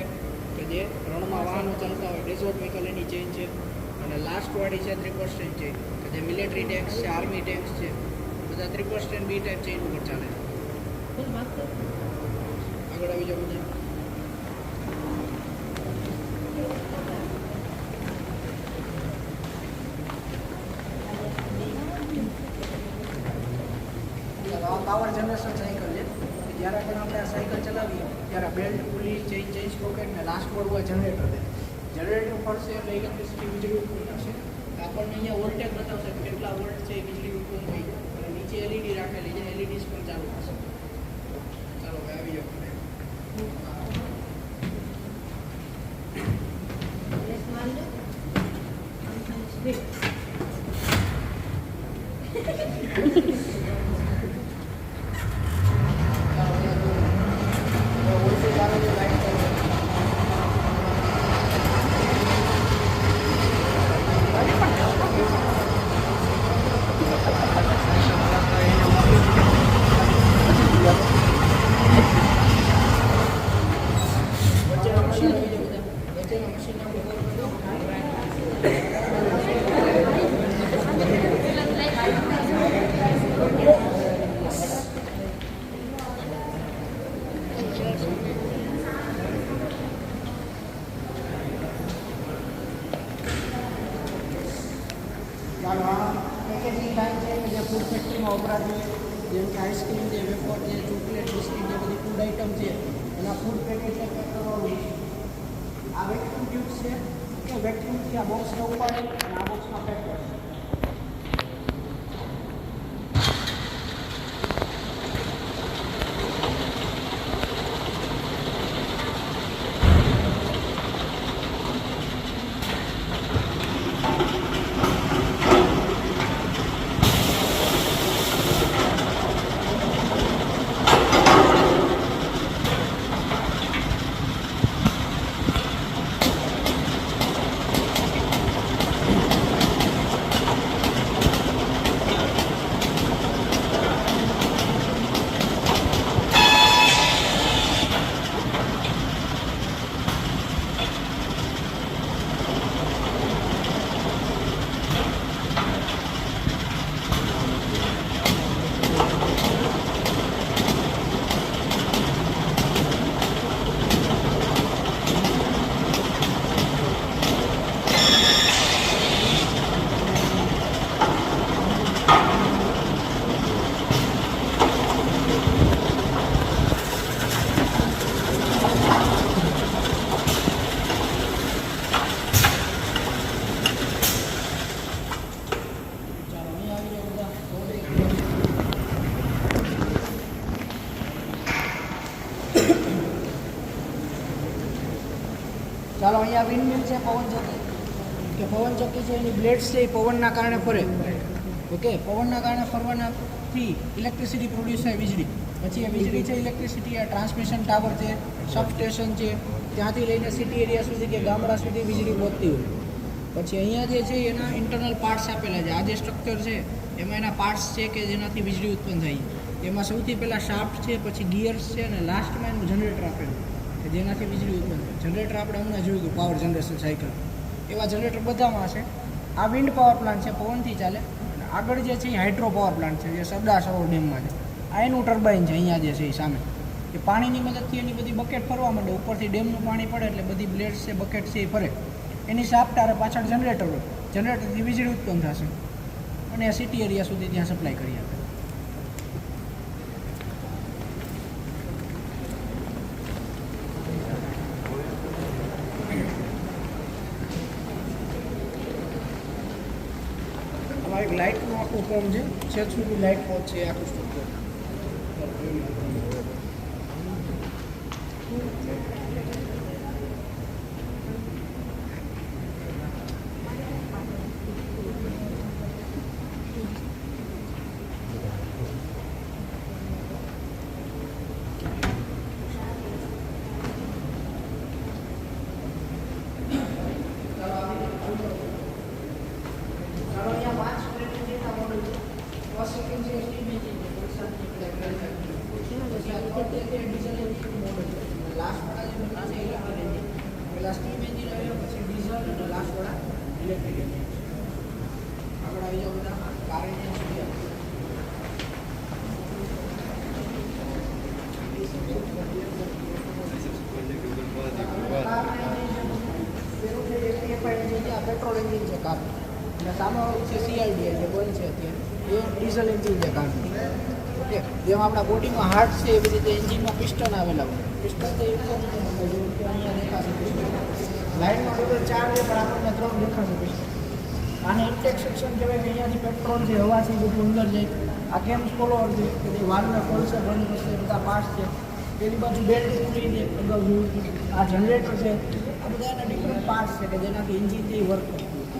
કે જે રણમાં વાહનો ચાલતા હોય, ડેઝર્ટ વ્હીકલ એની ચેઇન છે. અને લાસ્ટવાળી છે ટ્રિપલ સ્ટેન્ડ ચેઇન કે જે મિલિટરી ટેન્ક્સ છે, આર્મી ટેન્ક્સ છે, બધા ટ્રિપલ સ્ટેન્ડ બી ટાઈપ ચેઇન ઉપર ચાલે છે. આગળ આવી જાઓ બધા. પાવર જનરેશન સાયકલ છે. જ્યારે પણ આપણે આ સાયકલ ચલાવીએ ત્યારે બેલ્ટ, પુલી, ચેઇન સ્પ્રોકેટ ને લાસ્ટ પર હોય જનરેટર છે. જનરેટર ફરશે એટલે ઇલેક્ટ્રિસિટી વીજળી ઉત્પન્ન થશે. આપણને અહીંયા વોલ્ટેજ બતાવશે કે કેટલા વોલ્ટ છે એ વીજળી ઉત્પન્ન થઈ. અને નીચે એલઈડી રાખેલી છે, એલઈડીસ પણ ચાલુ થશે. ચાલો હવે આવી જાઓ. ચાલો આ પેકેજિંગ લાઈન છે કે જે ફૂડ ફેક્ટરીમાં વપરાતી હોય. જેમ કે આઈસ્ક્રીમ છે, વેફર છે, ચોકલેટ, બિસ્કીટ, જે બધી ફૂડ આઇટમ છે એના ફૂડ પેકેજ પેક કરવાનું. આ વેક્યુમ ટ્યુબ્સ છે કે વેક્યુમથી આ બોક્સને ઉપાડી અને આ બોક્સમાં પેક કરશે. ચાલો અહીંયા વિન્ડમિલ છે, પવન ચોકી કે પવન ચોકી છે, એની બ્લેડ્સ છે એ પવનના કારણે ફરે. ઓકે, પવનના કારણે ફરવાનાથી ઇલેક્ટ્રિસિટી પ્રોડ્યુસ થાય, વીજળી. પછી એ વીજળી છે, ઇલેક્ટ્રિસિટી, આ ટ્રાન્સમિશન ટાવર છે, સબસ્ટેશન છે, ત્યાંથી લઈને સિટી એરિયા સુધી કે ગામડા સુધી વીજળી પહોંચતી હોય. પછી અહીંયા જે છે એના ઇન્ટરનલ પાર્ટ્સ આપેલા છે. આ જે સ્ટ્રક્ચર છે એમાં એના પાર્ટ્સ છે કે જેનાથી વીજળી ઉત્પન્ન થાય. એમાં સૌથી પહેલાં શાફ્ટ છે, પછી ગિયર્સ છે, અને લાસ્ટમાં એનું જનરેટર આપેલું કે જેનાથી વીજળી ઉત્પન્ન થાય. જનરેટર આપણે હમણાં જોયું હતું, પાવર જનરેશન સાયકલ. એવા જનરેટર બધામાં છે. આ વિન્ડ પાવર પ્લાન્ટ છે, પવનથી ચાલે. અને આગળ જે છે એ હાઇડ્રો પાવર પ્લાન્ટ છે, જે સરદાર સરોવર ડેમમાં છે. આ એનું ટર્બાઇન છે અહીંયા જે છે એ સામે. કે પાણીની મદદથી એની બધી બકેટ ફરવા માંડે. ઉપરથી ડેમનું પાણી પડે એટલે બધી બ્લેડ્સ છે, બકેટ છે એ ફરે. એની સાપટારે પાછળ જનરેટર હોય. જનરેટરથી વીજળી ઉત્પન્ન થશે અને સિટી એરિયા સુધી ત્યાં સપ્લાય કરી આપે. આમાં એક લાઇટનું આખું ફોર્મ છે, છેક સુધી લાઇટ પહોંચશે આખું સ્ટ્રક્ચર. પેટ્રોલ એન્જિન છે કાર, અને સામે છે CRDI જે બંધ છે અત્યારે, એ ડીઝલ એન્જિન છે કાર. ઓકે, જેમાં આપણા બોડીમાં હાર્ટ છે એવી રીતે એન્જિનમાં પિસ્ટન આવેલા હોય. પિસ્ટન તો અહીંયા દેખાશે પિસ્ટન. લાઇનમાં ટોટલ 4 છે પણ આપણને 3 દેખાશે પિસ્ટન. આને ઇન્ટેક સેક્શન કહેવાય કે અહીંયાથી પેટ્રોલ છે, હવા છે, બધું અંદર જાય. આ કેમ ફોલોઅર છે કે જે વાલના કોલસા બની જશે, બધા પાર્ટ્સ છે. પેલી બાજુ બેલ્ટ ખુલી છે, અગાઉ જોયું. આ જનરેટર છે. આ બધા એના ડિફરન્ટ પાર્ટ્સ છે કે જેનાથી એન્જિનથી વર્ક કરતું હોય.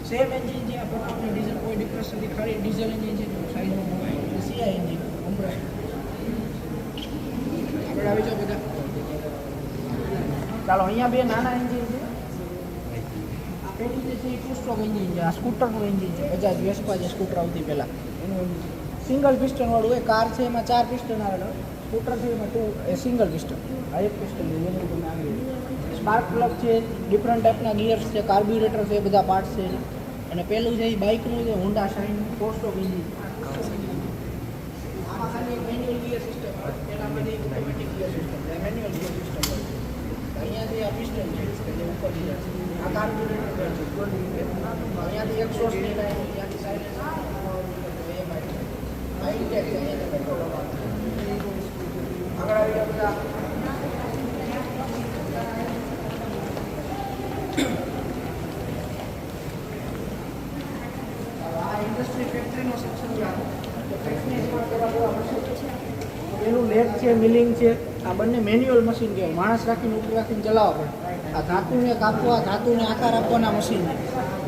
સેમ એન્જિન છે, આ પેટ્રોલની ડીઝલ કોઈ ડિફરન્સ નથી. ખાલી ડીઝલ એન્જિન છે સાઈડમાં, CI એન્જિન કમ્પ્રેસર. આગળ આવી જાઓ બધા. ચાલો, અહીંયા 2 નાના એન્જિન છે. આ પેલી જે છે એ 2 સ્ટ્રોક એન્જિન છે. આ સ્કૂટરનું એન્જિન છે, બજાજ વેસ્પા જે સ્કૂટર આવતી પહેલાં એનું એન્જિન છે. સિંગલ પિસ્ટનવાળું હોય. કાર છે એમાં 4 પિસ્ટન આવેલા હોય. સ્કૂટર છે એમાં 2 સિંગલ પિસ્ટન. આ એક પિસ્ટન છે જેનું તમે આવી. સ્પાર્ક પ્લગ છે, ડિફરન્ટ ટાઈપના ગિયર્સ છે, કાર્બ્યુરેટર છે, બધા પાર્ટ્સ છે. અને પેલું છે એ બાઇકનું છે, હોન્ડા શાઇન 4 સ્ટ્રોક એન્જિન. આમાં ખાલી એક મેન્યુઅલ ગિયર સિસ્ટમ હોય, એના બધી automatic gear system, manual gear system હોય. અહીંયાથી આ પિસ્ટન છે કે જે ઉપર જાય છે. આ કાર્બ્યુરેટર છે, અહીંયાથી એક્સોસ્ટની લાઈન, ત્યાંથી સાઇલેન્સર, આ ઇન્ટેક છે, અહીંયાથી પેટ્રોલ આગળ આવી ગયા બધા. ઇન્ડસ્ટ્રી ફેક્ટરીનો સેક્શન છે. એનું લેગ છે, મિલિંગ છે. આ બંને મેન્યુઅલ મશીન કહેવાય. માણસ રાખીને ઉપર રાખીને ચલાવવા પડે. આ ધાતુને કાપવા, ધાતુને આકાર આપવાના મશીન છે.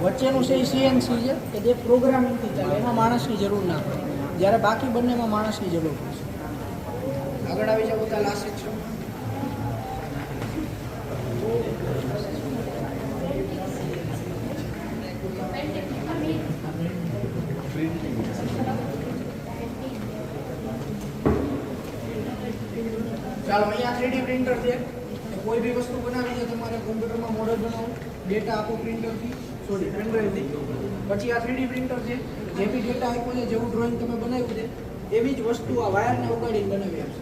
વચ્ચેનું છે એ CNC છે કે જે પ્રોગ્રામિંગથી ચાલે, એમાં માણસની જરૂર ના પડે. જ્યારે બાકી બંનેમાં માણસની જરૂર પડશે. આગળ આવી જાવ બધા લાસ્ટ સેક્શન. ચાલો, અહીંયા 3D પ્રિન્ટર છે. કોઈ બી વસ્તુ બનાવી છે તમારે કોમ્પ્યુટરમાં મોડલ બનાવવું, ડેટા આપો પ્રિન્ટરથી, સોરી પેનડ્રાઈવથી. પછી આ 3D પ્રિન્ટર છે. જે બી ડેટા આપ્યો છે, જેવું ડ્રોઈંગ તમે બનાવ્યું છે એવી જ વસ્તુ આ વાયરને ઉગાડીને બનાવી આપશે.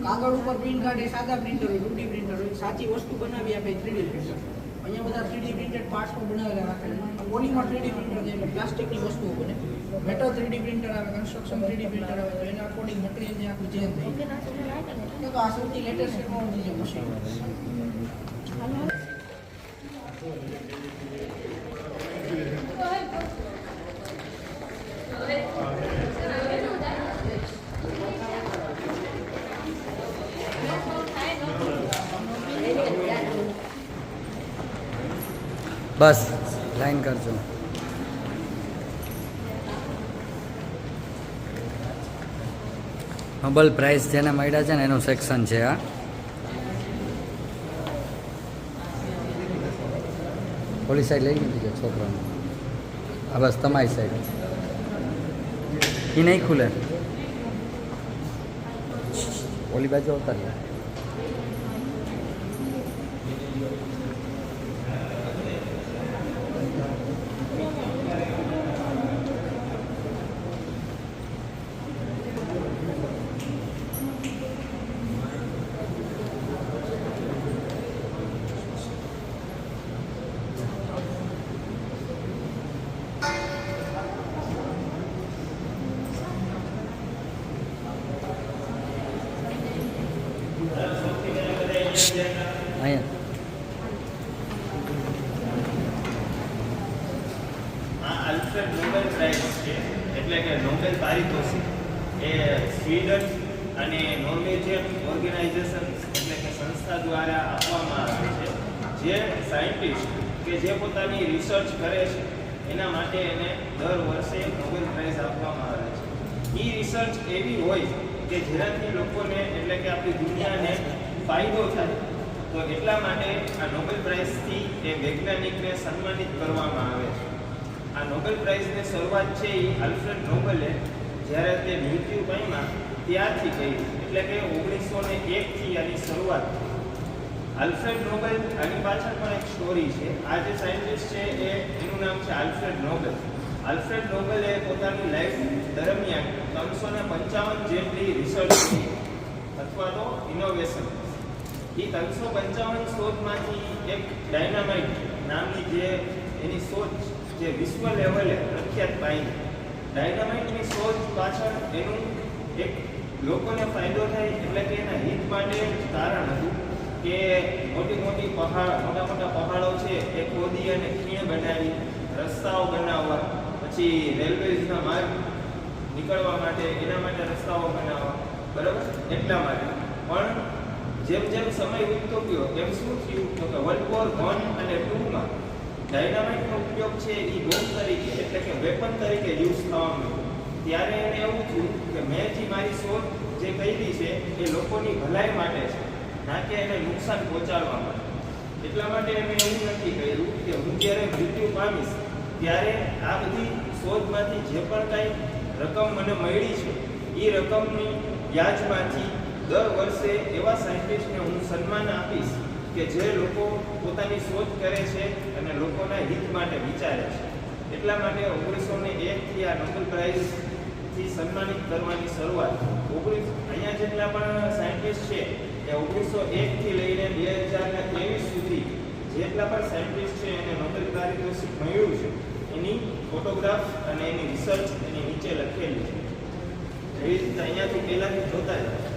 કાગળ ઉપર પ્રિન્ટ કાઢે સાદા પ્રિન્ટર હોય, 2D પ્રિન્ટર હોય. સાચી વસ્તુ બનાવી આપે 3D પ્રિન્ટર. અહીંયા બધા 3D પ્રિન્ટેડ પાર્ટ્સ પણ બનાવેલા રાખેલા. પોલીમર 3D પ્રિન્ટર છે એટલે પ્લાસ્ટિકની વસ્તુઓ બને. મેટલ 3D પ્રિન્ટર આવે, કન્સ્ટ્રક્શન 3D પ્રિન્ટર આવે, તો એના અકોર્ડિંગ મટીરિયલ જે આખું ચેન્જ થઈ જાય. તો આ સૌથી લેટેસ્ટ ટેકનોલોજી છે મશીન. બસ લાઈન કરજો. નોબેલ પ્રાઇઝ જેને મળ્યા છે ને એનું સેક્શન છે આ. ઓલી સાઈડ લઈ લીધી છે છોકરાને. આ બસ તમારી સાઈડ એ નહીં ખુલે. ઓલી બાજુ આવતા રહ્યા. અહીંયા આ આલ્ફ્રેડ નોબેલ પ્રાઇઝ છે, એટલે કે નોબેલ પારિતોષિક એ સ્વીડન અને નોર્વેજિયન ઓર્ગેનાઇઝેશન એટલે કે સંસ્થા દ્વારા આપવામાં આવે છે. જે સાયન્ટિસ્ટ કે જે પોતાની રિસર્ચ કરે છે એના માટે એને દર વર્ષે નોબેલ પ્રાઇઝ આપવામાં આવે છે. એ રિસર્ચ એવી હોય કે જેનાથી લોકોને એટલે કે આપણી દુનિયાને ફાયદો થાય, તો એટલા માટે આ નોબેલ પ્રાઇઝથી એ વૈજ્ઞાનિકને સન્માનિત કરવામાં આવે છે. આ નોબેલ પ્રાઇઝની શરૂઆત છે એ આલ્ફ્રેડ નોબેલે જ્યારે તે મૃત્યુ પામ્યા ત્યારથી કરી, એટલે કે 1901થી આની શરૂઆત. આલ્ફ્રેડ નોબેલ આની પાછળ પણ એક સ્ટોરી છે. આ જે સાયન્ટિસ્ટ છે એનું નામ છે આલ્ફ્રેડ નોબેલ. આલ્ફ્રેડ નોબેલે પોતાની લાઈફ દરમિયાન 355 જેટલી રિસર્ચ કરી અથવા તો ઇનોવેશન. એ 355 શોધમાંથી એક ડાયનામાઇટ નામની જે એની શોધ જે વિશ્વ લેવલે પ્રખ્યાત પામી. ડાયનામાઇટની શોધ પાછળ એનું એક લોકોને ફાયદો થાય એટલે કે એના હિત માટે કારણ હતું કે મોટા મોટા પહાડો છે એ ખોદી અને ખીણ બનાવી, રસ્તાઓ બનાવવા, પછી રેલવેઝના માર્ગ નીકળવા માટે એના માટે રસ્તાઓ બનાવવા, બરાબર. એટલા માટે પણ જેમ જેમ સમય વીતતો ગયો એમ શું થયું તો કે વર્લ્ડ વોર 1 અને 2માં ડાયનામાઇટનો ઉપયોગ છે એ બોમ્બ તરીકે એટલે કે વેપન તરીકે યુઝ થવા માંડ્યો. ત્યારે એને એવું થયું કે મેં જે મારી શોધ જે કરી છે એ લોકોની ભલાઈ માટે છે, ના કે એને નુકસાન પહોંચાડવા માટે. એટલા માટે એમણે એવું નક્કી કર્યું કે હું જ્યારે મૃત્યુ પામીશ ત્યારે આ બધી શોધમાંથી જે પણ કાંઈ રકમ મને મળી છે એ રકમની વ્યાજમાંથી દર વર્ષે એવા સાયન્ટિસ્ટને હું સન્માન આપીશ કે જે લોકો પોતાની શોધ કરે છે અને લોકોના હિત માટે વિચારે છે. એટલા માટે 1901થી આ નોબેલ પ્રાઇઝથી સન્માનિત કરવાની શરૂઆત. અહીંયા જેટલા પણ સાયન્ટિસ્ટ છે એ 1901થી લઈને 2023 સુધી જેટલા પણ સાયન્ટિસ્ટ છે એને નોબેલ પારિતોષિક મળ્યું છે એની ફોટોગ્રાફ અને એની રિસર્ચ એની નીચે લખેલી છે. એવી રીતે અહીંયાથી પહેલાંથી જોતા જાય.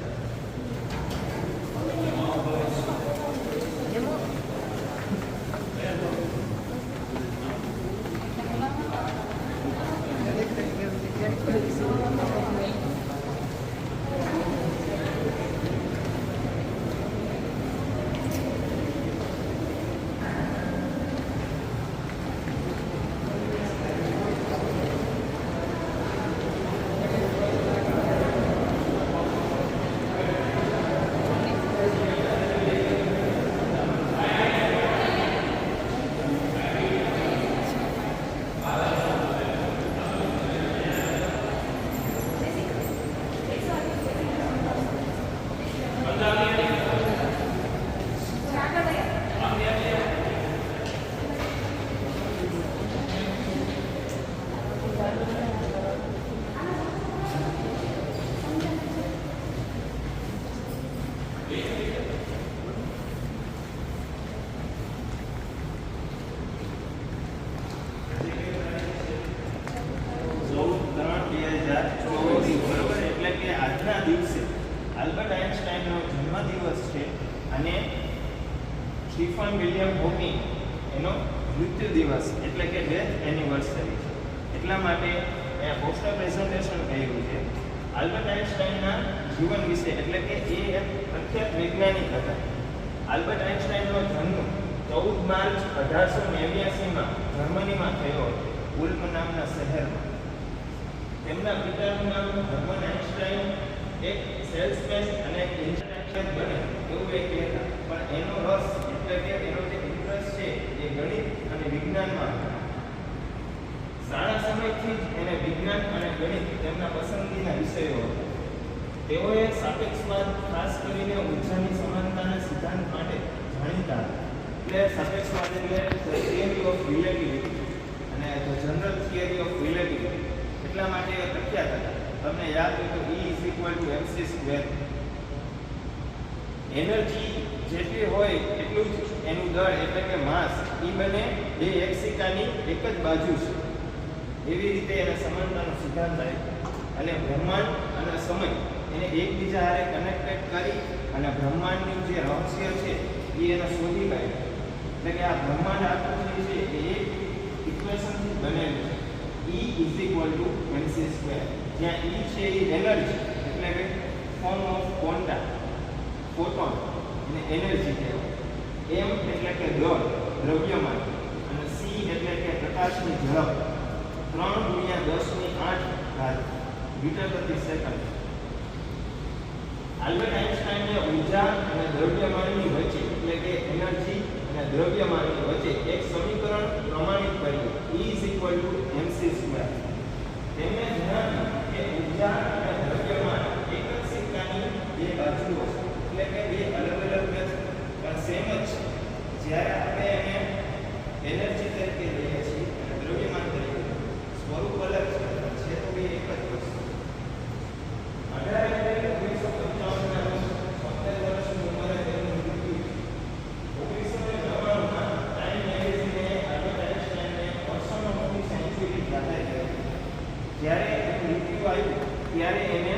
સ્ટીફન વિલિયમ હોકિંગ એનો મૃત્યુ દિવસ એટલે કે ડેથ એનિવર્સરી છે. એટલા માટે અહીંયા પોસ્ટર પ્રેઝન્ટેશન કર્યું છે. આલ્બર્ટ આઇન્સ્ટાઈનના જીવન વિશે એટલે કે એ એક પ્રખ્યાત વૈજ્ઞાનિક હતા. આલ્બર્ટ આઇન્સ્ટાઈનનો જન્મ 14 માર્ચ 1889માં જર્મનીમાં થયો હતો, ઉલ્મ નામના શહેરમાં. તેમના પિતાનું નામ હર્મન આઇન્સ્ટાઈન એક સેલ્સમેન અને એક ઇન્સ્ટ્રક્ટર બને એવું એ કહેતા, પણ એનો રસ એટલે કે એનો જે ઇન્ટરેસ્ટ છે એ ગણિત અને વિજ્ઞાનમાં હતો. શાળા સમયથી જ એને વિજ્ઞાન અને ગણિત તેમના પસંદગીના વિષયો હતા. તેઓએ સાપેક્ષવાદ, ખાસ કરીને ઉર્જાની સમાનતાના સિદ્ધાંત માટે જાણીતા હતા. એટલે સાપેક્ષવાદ એટલે થિયરી ઓફ રિલેટિવિટી અને the general theory of relativity એટલા માટે પ્રખ્યાત હતા. તમને યાદ હોય તો E mc². એનર્જી જેટલી હોય એટલું જ એનું દળ એટલે કે માસ એ બંને બે એક સિક્કાની એક જ બાજુ છે. એવી રીતે એને સમાનતાનો સિદ્ધાંત આપ્યો અને બ્રહ્માંડ અને સમય એને એકબીજા હારે કનેક્ટેડ કરી અને બ્રહ્માંડનું જે રહસ્ય છે એ એને શોધી કાઢ્યું. એટલે કે આ બ્રહ્માંડ આખું જે છે એ એક ઇક્વેશનથી બનેલું છે. E mc², જ્યાં E છે એ એનર્જી એટલે કે ફોર્મ ઓફ ક્વોન્ટા, ફોટોન અને એનર્જી કહેવાય. M એટલે કે દળ, દ્રવ્યમાન, અને C એટલે કે પ્રકાશની ઝડપ 3 × 10⁸ મીટર પ્રતિ સેકન્ડ. આલ્બર્ટ આઇન્સ્ટાઈને ઉર્જા અને દ્રવ્યમાનની વચ્ચે એટલે કે એનર્જી અને દ્રવ્યમાનની વચ્ચે એક સમીકરણ પ્રમાણિત કર્યું, E mc². તેમણે જણાવ્યું કે ઉર્જા અને દ્રવ્યમાન એક જ સિક્કાની બે બાજુઓ છે, એટલે કે બે અલગ અલગ પણ સેમ જ છે. જ્યારે આપણે એને એનર્જી તરીકે લઈએ છીએ અને દ્રવ્યમાન તરીકે સ્વરૂપ અલગ છે તો બે એક જ વસ્તુ. 18 એપ્રિલ 1955ના રોજ 70 વર્ષની ઉંમરે તેમનું મૃત્યુ થયું. 1999માં ટાઈમ મેગેઝિને આલ્બર્ટ આઇન્સ્ટાઈને પર્સન ઓફ ધ સેન્ચુરી જાહેર કર્યું. જ્યારે એનું મૃત્યુ આવ્યું ત્યારે એને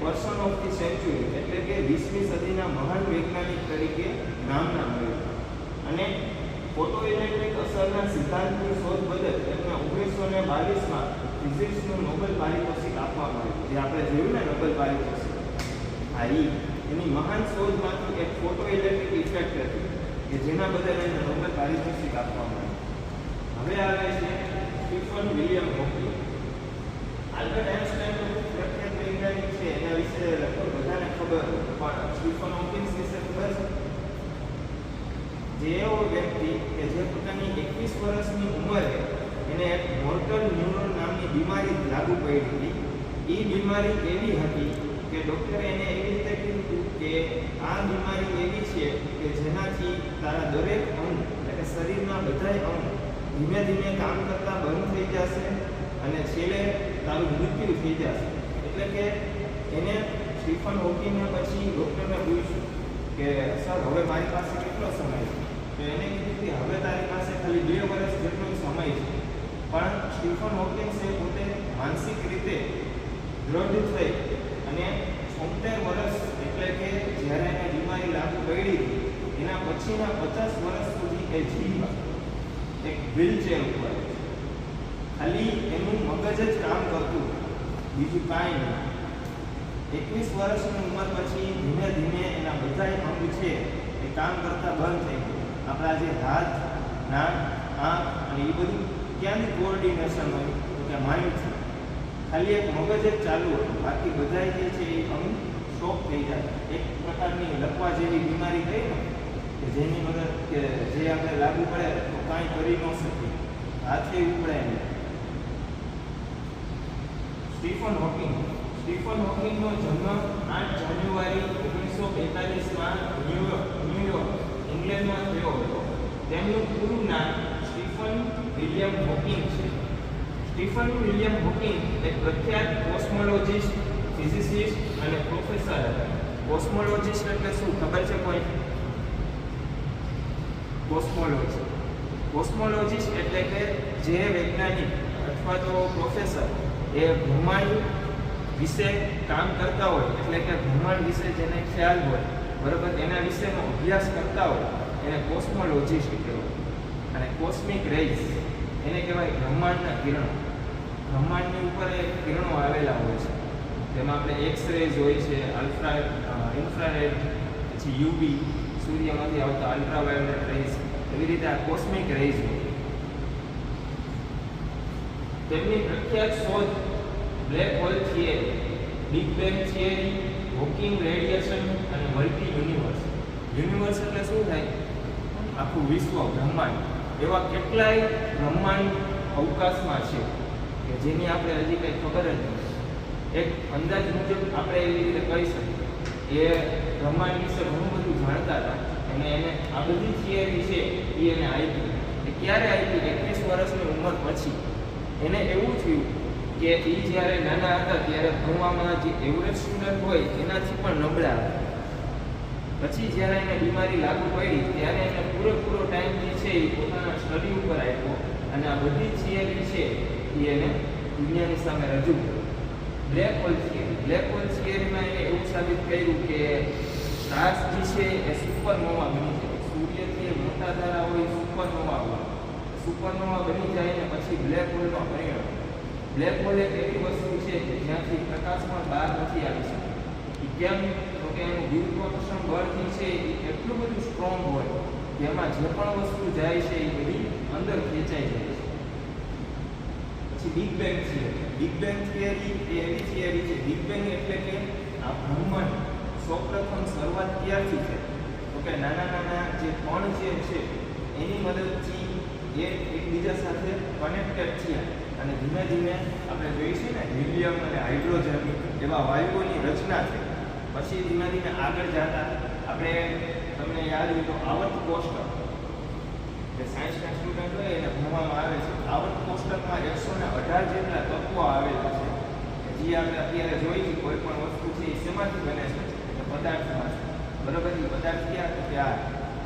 પર્સન ઓફ ધ સેન્ચુરી એટલે કે 20મી સદીના મહાન વૈજ્ઞાનિક તરીકે નામના મળ્યું. અને ફોટો ઇલેક્ટ્રિક અસરના સિદ્ધાંતની શોધ બદલ તેમને 1922માં ફિઝિક્સનું નોબેલ પારિતોષિક આપવામાં આવ્યું. જે આપણે જોયું ને નોબેલ પારિતોષિક, હા એની મહાન શોધમાંથી એક ફોટો ઇલેક્ટ્રિક ઇફેક્ટ હતી કે જેના બદલ એને નોબેલ પારિતોષિક આપવામાં આવ્યું. હવે આવે છે Stephen William hawking. Albert Einstein ખૂબ પ્રખ્યાત વૈજ્ઞાનિક છે, એના વિશે લગભગ બધાને ખબર, પણ સ્ટીફન હોકિંગ વિશે ખબર છે? જે એવો વ્યક્તિ કે જે પોતાની 21 વર્ષની ઉંમરે એને એક મોર્ટલ ન્યુરોન નામની બીમારી લાગુ પડી હતી. એ બીમારી એવી હતી કે ડૉક્ટરે એને એવી રીતે કીધું કે આ બીમારી એવી છે કે જેનાથી તારા દરેક અંગ એટલે કે શરીરના બધાય અંગ ધીમે ધીમે કામ કરતા બંધ થઈ જશે અને છેલ્લે તારું મૃત્યુ થઈ જશે. એટલે કે એને સ્ટીફન હોકિંગને પછી ડૉક્ટરને પૂછ્યું કે સર હવે મારી પાસે કેટલો સમય છે? તો એને કીધું કે હવે તારી પાસે ખાલી 2 વર્ષ જેટલો સમય છે. પણ સ્ટીફન હોકિંગ્સે પોતે માનસિક રીતે દ્રઢ થઈ અને 76 વર્ષ એટલે કે જ્યારે એને બીમારી લાગુ પડી હતી એના પછીના 50 વર્ષ સુધી એ જીવ્યા. એક વ્હીલચેર ઉપર ખાલી એનું મગજ જ કામ કરતું, બીજું કાંઈ નહીં. 21 વર્ષની ઉંમર પછી ધીમે ધીમે એના બધા અંગ છે એ કામ કરતા બંધ થઈ ગયું. આપણા જે હાથ, નાક, આંખ અને એ બધું ક્યાંથી કોઓર્ડિનેશન હોય તો કે માઇન્ડથી. ખાલી એક મગજ જ ચાલુ હતું, બાકી બધા જે છે એ અંગ સ્ટોપ થઈ જાય. એક પ્રકારની લકવા જેવી બીમારી થઈ ને કે જેની મદદ કે જે આપણે લાગુ પડે તો કાંઈ કરી ન શકીએ, હાથે ઉપડે નહીં. સ્ટીફન હોકિંગનો જન્મ 8 જાન્યુઆરી 1945માં ન્યુયોર્ક ઇંગ્લેન્ડમાં થયો હતો. તેમનું પૂરું નામ સ્ટીફન વિલિયમ હોકિંગ છે. સ્ટીફન વિલિયમ હોકિંગ એક પ્રખ્યાત કોસ્મોલોજિસ્ટ, ફિઝિસિસ્ટ અને પ્રોફેસર હતા. કોસ્મોલોજિસ્ટ એટલે શું ખબર છે કોઈ? કોસ્મોલોજિસ્ટ એટલે કે જે વૈજ્ઞાનિક અથવા તો પ્રોફેસર એ બ્રહ્માંડ વિશે કામ કરતા હોય, એટલે કે બ્રહ્માંડ વિશે જેને ખ્યાલ હોય, બરાબર, એના વિશેનો અભ્યાસ કરતા હોય એને કોસ્મોલોજિસ્ટ કહેવાય. અને કોસ્મિક રેઝ એને કહેવાય બ્રહ્માંડના કિરણો. બ્રહ્માંડની ઉપર એ કિરણો આવેલા હોય છે, તેમાં આપણે એક્સ રેઝ હોય છે, ઇન્ફ્રારેડ, પછી યુવી સૂર્યમાંથી આવતા અલ્ટ્રાવાયોલેટ રેઝ, એવી રીતે આ કોસ્મિક રેઝ હોય. તેમની પ્રખ્યાત શોધ black hole theory, big bang theory, hawking radiation અને મલ્ટી યુનિવર્સ. યુનિવર્સ એટલે શું થાય? આખું વિશ્વ, બ્રહ્માંડ. એવા કેટલાય બ્રહ્માંડ અવકાશમાં છે કે જેની આપણે હજી કંઈ ખબર જ નથી. એક અંદાજ મુજબ આપણે એવી રીતે કહી શકીએ એ બ્રહ્માંડ વિશે ઘણું બધું જાણતા હતા અને એને આ બધી થિયરી છે એ એને આપી. એ ક્યારે આપી? 21 વર્ષની ઉંમર પછી. એને એવું થયું કે એ જ્યારે નાના હતા ત્યારે ભણવામાં જે એવરેજ સ્ટુડન્ટ હોય એનાથી પણ નબળા હતા. પછી જ્યારે એને બીમારી લાગુ પડી ત્યારે એને પૂરેપૂરો ટાઈમ જે છે એ પોતાના સ્ટડી ઉપર આપ્યો અને આ બધી થિયરી છે એ એને દુનિયાની સામે રજૂ કરી. Black hole theory. Black hole થિયરીમાં એને એવું સાબિત કર્યું કે સ્ટાર્સ જે છે એ સુપરનોવા બની જાય. સૂર્યથી મોટા તારા હોય સુપરનોવા હોય. સુપરનોવા બની જાય ને પછી બ્લેક હોલમાં પરિણમે. બ્લેક હોલ એક એવી વસ્તુ છે કે જ્યાંથી પ્રકાશ પણ બહાર નથી આવી શકતો. એ કેમ? તો કે એનું ગુરુત્વાકર્ષણ બળથી છે એ એટલું બધું સ્ટ્રોંગ હોય કે એમાં જે પણ વસ્તુ જાય છે એ બધી અંદર ખેંચાઈ જાય છે. પછી big bang theory. Big bang theory એ એવી થિયરી છે. બિગ બેંગ એટલે કે આ બ્રહ્માંડ સૌપ્રથમ શરૂઆત ક્યારથી છે? તો કે નાના નાના જે કણ જે છે એની મદદથી એ એકબીજા સાથે કનેક્ટેડ થયા અને ધીમે ધીમે આપણે જોઈશું ને હિલિયમ અને હાઇડ્રોજન એવા વાયુઓની રચના થઈ. પછી ધીમે ધીમે આગળ જતા આપણે તમને યાદ હોય તો આવર્ત કોષ્ટક, જે સાયન્સના સ્ટુડન્ટ હોય એને ભણવામાં આવે છે. આવર્ત કોષ્ટકમાં 118 જેટલા તત્વો આવેલા છે જે આપણે અત્યારે જોઈ છે. કોઈ પણ વસ્તુ છે એ શેમાંથી બને છે? પદાર્થમાંથી. બરાબર? એ પદાર્થ ક્યાં? તો કે આ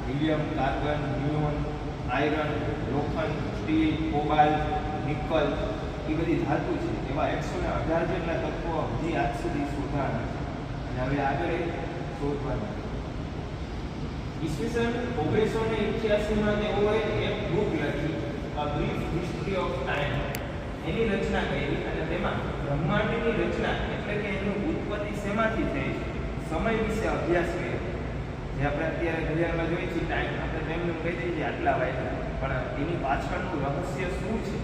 હિલિયમ, કાર્બન, ન્યુયોન, આયરન, લોખંડ, સ્ટીલ, કોબાલ્ટ, નિકલ એ બધી ધાતુ છે. એવા 118 જેટલા તત્વો હજી આજ સુધી શોધાણા છે અને હવે આગળ શોધવાના. ઈસવીસન 1981માં તેઓએ એક બુક લખી, અ બ્રીફ હિસ્ટ્રી ઓફ ટાઈમ. એની રચના કરી અને તેમાં બ્રહ્માંડની રચના એટલે કે એનું ઉત્પત્તિ શેમાંથી થઈ છે સમય વિશે અભ્યાસ કર્યો. જે આપણે અત્યારે ઘડિયાળમાં જોઈએ છીએ ટાઈમ, આપણે ટાઈમનું કહી દઈએ છીએ આટલા વાગ્યા, પણ એની પાછળનું રહસ્ય શું છે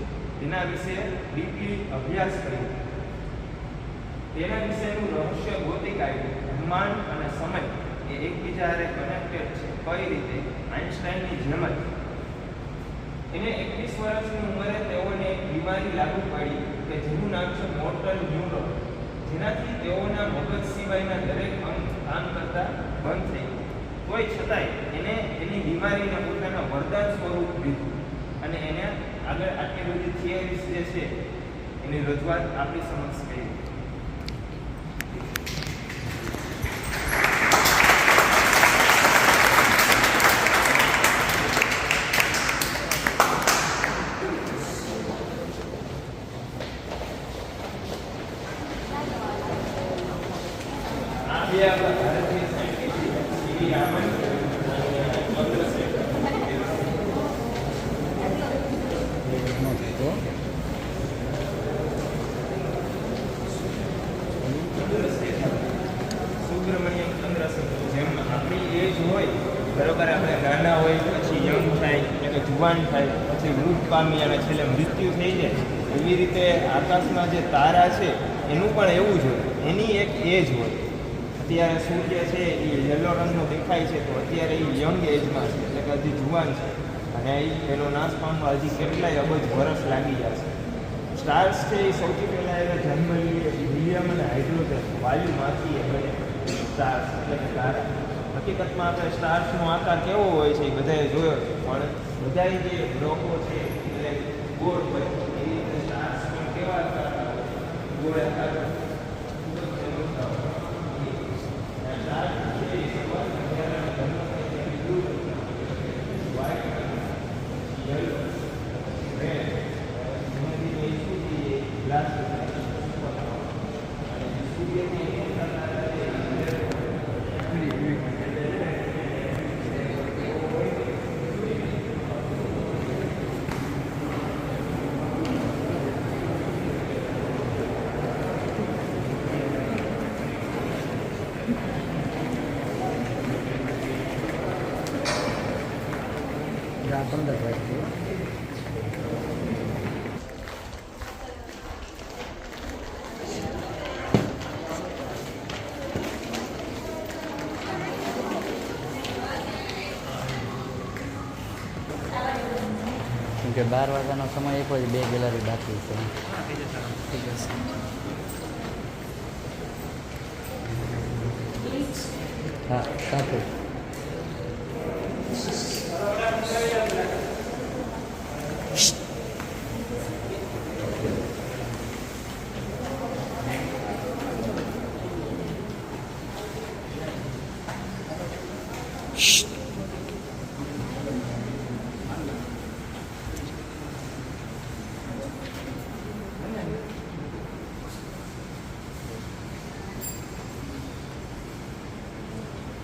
એના વિશે ડીપલી અભ્યાસ કર્યો. તેના વિશેનું રહસ્ય ગોતી કાઢ્યું. બ્રહ્માંડ અને સમય એ એકબીજા હારે કનેક્ટેડ છે. કઈ રીતે? આઇન્સ્ટાઈનની જેમ જ. એને 21 વર્ષની ઉંમરે તેઓને એક બીમારી લાગુ પડી કે જેનું નામ છે મોટર ન્યુરોન, જેનાથી તેઓના મગજ સિવાયના દરેક અંગ કામ કરતા બંધ થઈ ગયા. તોય છતાંય એને એની બીમારીને પોતાના વરદાન સ્વરૂપ લીધું અને એને આગળ આટલી બધી થિયરીઝ જે છે એની રજૂઆત આપણી સમક્ષ કરી. આ બે આપણા ભારતીય સાયન્ટિસ્ટ શ્રી રામન સુબ્રમણ્યમ ચંદ્રસેન. જેમ આપણી એજ હોય બરોબર, આપણે નાના હોય પછી યંગ થાય એટલે કે જુવાન થાય પછી વૃદ્ધ પામી અને છેલ્લે મૃત્યુ થઈ જાય, એવી રીતે આકાશમાં જે તારા છે એનું પણ એવું જ હોય. એની એક એજ હોય. અત્યારે સૂર્ય છે એ યલો રંગનો દેખાય છે તો અત્યારે એ યંગ એજમાં છે એટલે કે હજી જુવાન છે અને એનો નાશ પામવા હજી કેટલાય અબજ વર્ષ લાગી જશે. સ્ટાર્સ છે એ સૌથી પહેલાં એને જન્મ લઈએ હિલિયમ અને હાઇડ્રોજન વાયુમાંથી એ બને સ્ટાર્સ એટલે કે તારા. હકીકતમાં આપણે સ્ટાર્સનો આકાર કેવો હોય છે એ બધાએ જોયો છે, પણ બધાએ જે ગ્રહો છે એટલે ગોળ હોય એ રીતે સ્ટાર્સ પણ કેવા આકાર ગોળ આકાર આ 15 વાગ્યે. કેમ કે 12 વાગ્યાનો સમય એક જ 2 ગેલેરી બાકી છે. થઈ જશે. હા સાથે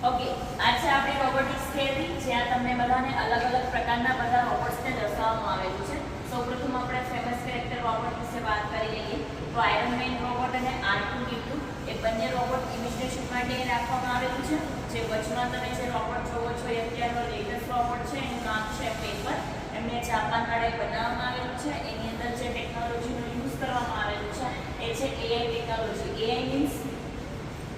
ઓકે, આ છે આપણી રોબોટિક્સ થિયરી, જ્યાં તમને બધાને અલગ અલગ પ્રકારના બધા રોબોટ્સને દર્શાવવામાં આવેલું છે. સૌપ્રથમ આપણે ફેમસ કેરેક્ટર રોબોટ વિશે વાત કરી લઈએ. તો આયરન મેન રોબોટ અને R2D2 એ બંને રોબોટ ઇમિટેશન માટે રાખવામાં આવેલું છે. જે વચમાં તમે જે રોબોટ જોવો છો એ અત્યારનો લેટેસ્ટ રોબોટ છે, એનું નામ છે પેપર. એમને જાપાન વાળે બનાવવામાં આવેલું છે. એની અંદર જે ટેકનોલોજીનો યુઝ કરવામાં આવેલું છે એ છે AI technology. AI means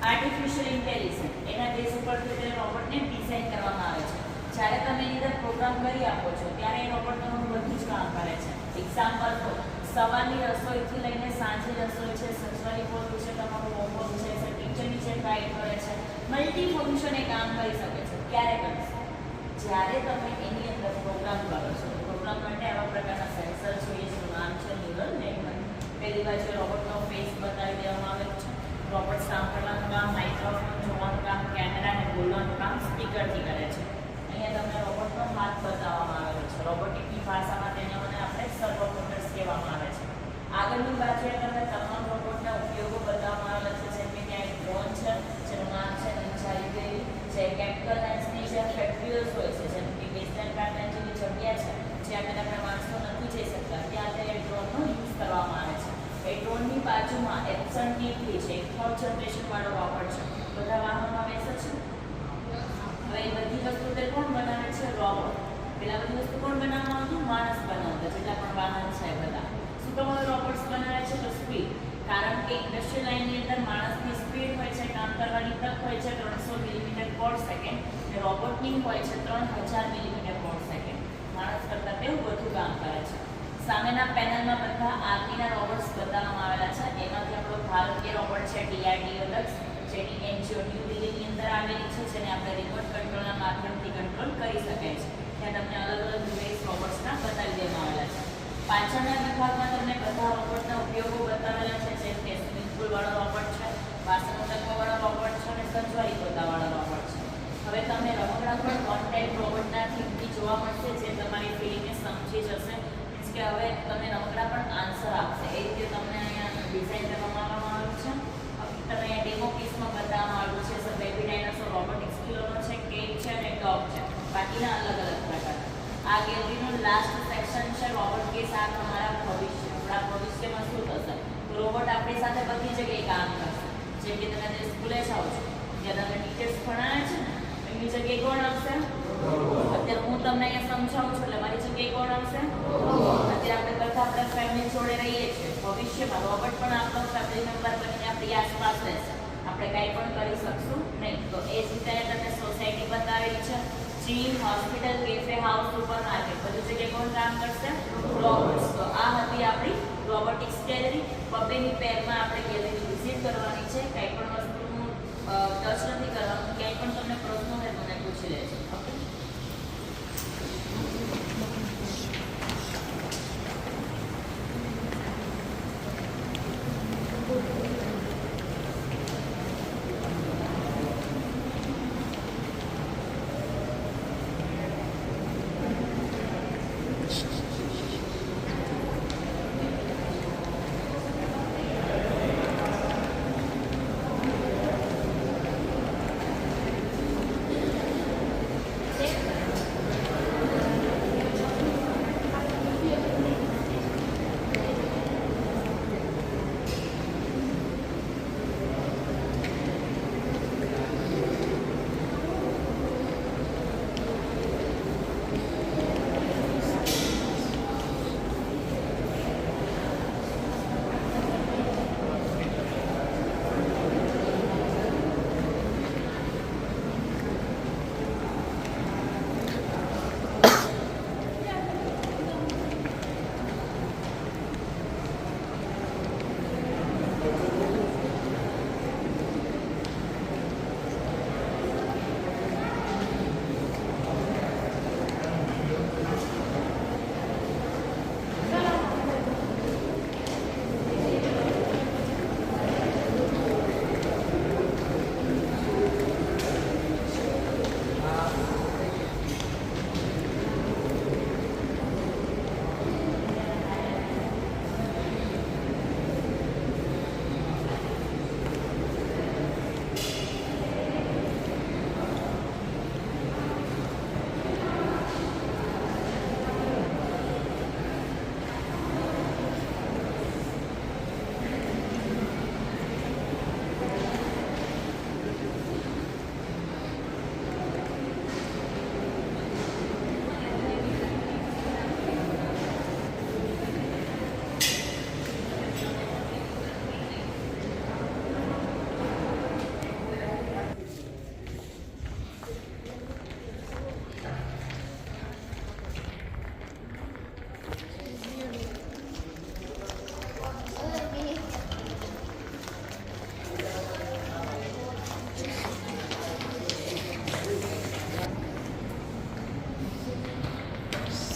artificial intelligence. એના બેઝ ઉપરથી તે રોબોટને ડિઝાઇન કરવામાં આવે છે. જ્યારે તમે એની અંદર પ્રોગ્રામ કરી આપો છો ત્યારે એ રોબોટ તમારું બધું જ કામ કરે છે. એક્ઝામ્પલ તો સવારની રસોઈથી લઈને સાંજની રસોઈ છે, સચવારી પોતું છે, તમારું હોમવર્ક છે, ટીચરની જે ગાઈડ કરે છે, મલ્ટી ફંક્શન એ કામ કરી શકે છે. ક્યારે કરશે? જ્યારે તમે એની અંદર પ્રોગ્રામ કરો છો. પ્રોગ્રામ માટે આવા પ્રકારના સેન્સર જોઈએ છે. નામ છે ન્યુરલ નેટવર્ક. પહેલી બાજુ રોબોટનો ફેસ બતાવી દેવામાં આવેલો છે. રોબોટ સાંભળવાનું કામ, માઇક્રોફોન જોવાનું કામ, કેમેરા અને બોલવાનું કામ સ્પીકરથી કરે છે. અહીંયા તમને રોબોટનો હાથ બતાવવામાં આવેલો છે. રોબોટિકની ભાષામાં તેને આપણે સર્વો મોટર્સ કહેવામાં આવે છે. આગળની બાજુએ તમને તમામ રોબોટના ઉપયોગો બતાવવામાં આવેલા છે. જેમ કે ત્યાં એક ડ્રોન છે, જેનું નામ છે નિંજા યુએવી. જે કેમિકલ લેન્સની જે ફેક્ટરીઝ હોય છે, જેમ કે વેસ્ટર્ન ગાર્ડન જેવી જગ્યા છે જ્યાં આપણે માણસો નથી જઈ શકતા, ત્યાં તે ડ્રોનનો યુઝ કરવામાં આવે છે. એ ડ્રોનની બાજુમાં એપ્સન ટી3 છે, એક 3rd જનરેશન વાળો રોબોટ છે. બધા વાહનોમાં બેસે છે. હવે એ બધી વસ્તુ તે કોણ બનાવે છે? રોબોટ. પેલા બધી વસ્તુ કોણ બનાવવામાં આવતું? માણસ બનાવતા. જેટલા પણ વાહન છે બધા શું કરવા રોબોટ્સ બનાવે છે? તો સ્પીડ. કારણ કે ઇન્ડસ્ટ્રીયલ લાઇનની અંદર માણસની સ્પીડ હોય છે, કામ કરવાની તક હોય છે 300 મિલીમીટર પર સેકન્ડ. અને રોબોટની હોય છે 3000 મિલીમીટર પર સેકન્ડ. માણસ કરતાં તે વધુ કામ કરે છે. સામેના પેનલમાં બધા આર્મીના રોબોટ્સ બતાવવામાં આવેલા છે. એમાંથી આપણો ભારતીય રોબોટ છે DRDO લક્સ, જેની એનજીઓ ન્યૂ દિલ્હીની અંદર આવેલી છે, જેને આપણે રિમોટ કંટ્રોલના માધ્યમથી કંટ્રોલ કરી શકાય છે. ત્યાં તમને અલગ અલગ યુએસ રોબોટ્સના બતાવી દેવામાં આવેલા છે. પાછળના વિભાગમાં તમને બધા રોબોટના ઉપયોગો બતાવેલા છે. જેમ કે સ્વિમિંગ પુલવાળો રોબોટ છે, વાસણ ઉટકવાવાળો રોબોટ છે અને સજવારી પોતાવાળો રોબોટ છે. હવે તમને રમકડા પર વન ટાઈપ રોબોટના થીમથી જોવા મળશે, જે તમારી ફિલિંગને સમજી જશે. કે હવે તમને રમકડા પણ આન્સર આપશે. એ રીતે તમને અહીંયા ડિઝાઇન કરવામાં આવ્યું છે. તમે અહીંયા ડેમો પીસમાં બતાવવામાં આવ્યું છે. સર બેબી ડાયનાસોર રોબોટિક્સ કિલોનો છે, કેક છે અને ડોગ છે. બાકીના અલગ અલગ પ્રકાર. આ ગેલેરીનું લાસ્ટ સેક્શન છે રોબોટ કેસ. આ તમારા ભવિષ્ય. આપણા ભવિષ્યમાં શું થશે? રોબોટ આપણી સાથે બધી જગ્યાએ કામ કરશે. જેમ કે તમે જે સ્કૂલે જાઓ છો ત્યાં તમે ટીચર્સ ભણાવે છે ને, એમની જગ્યાએ કોણ આવશે? અત્યારે હું તમને અહીંયા સમજાવું છું એટલે મારી જગ્યાએ કોણ આવશે? અત્યારે આપણે બધા આપણા ફેમિલી જોડે રહીએ છીએ. ભવિષ્યમાં રોબોટ પણ આપણો ફેમિલી મેમ્બર બનીને આપણી આસપાસ રહેશે. આપણે કંઈ પણ કરી શકશું નહીં. તો એ જ રીતે તમને સોસાયટી બતાવેલી છે. Gym, hospital, cafe, house, super market બધી જગ્યાએ કોણ કામ કરશે? રોબોટ્સ. તો આ હતી આપણી રોબોટિક્સ ગેલેરી. બબ્બેની પેરમાં આપણે ગેલેરી વિઝિટ કરવાની છે. કંઈ પણ વસ્તુનું ટચ નથી કરવાનું. ક્યાંય પણ તમને પ્રશ્નો હોય મને પૂછી લેજો. ઓકે.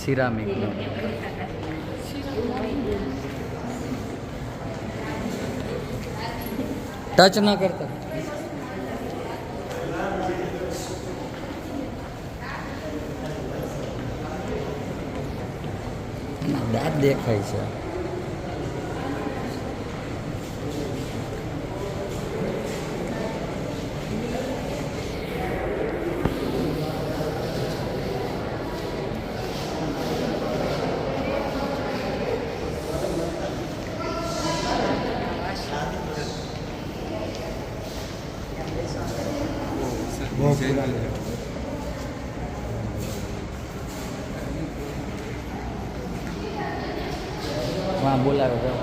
સિરામિકનું ટચ ન કરતા દાંત દેખાય છે. હા બોલાવે જાઓ.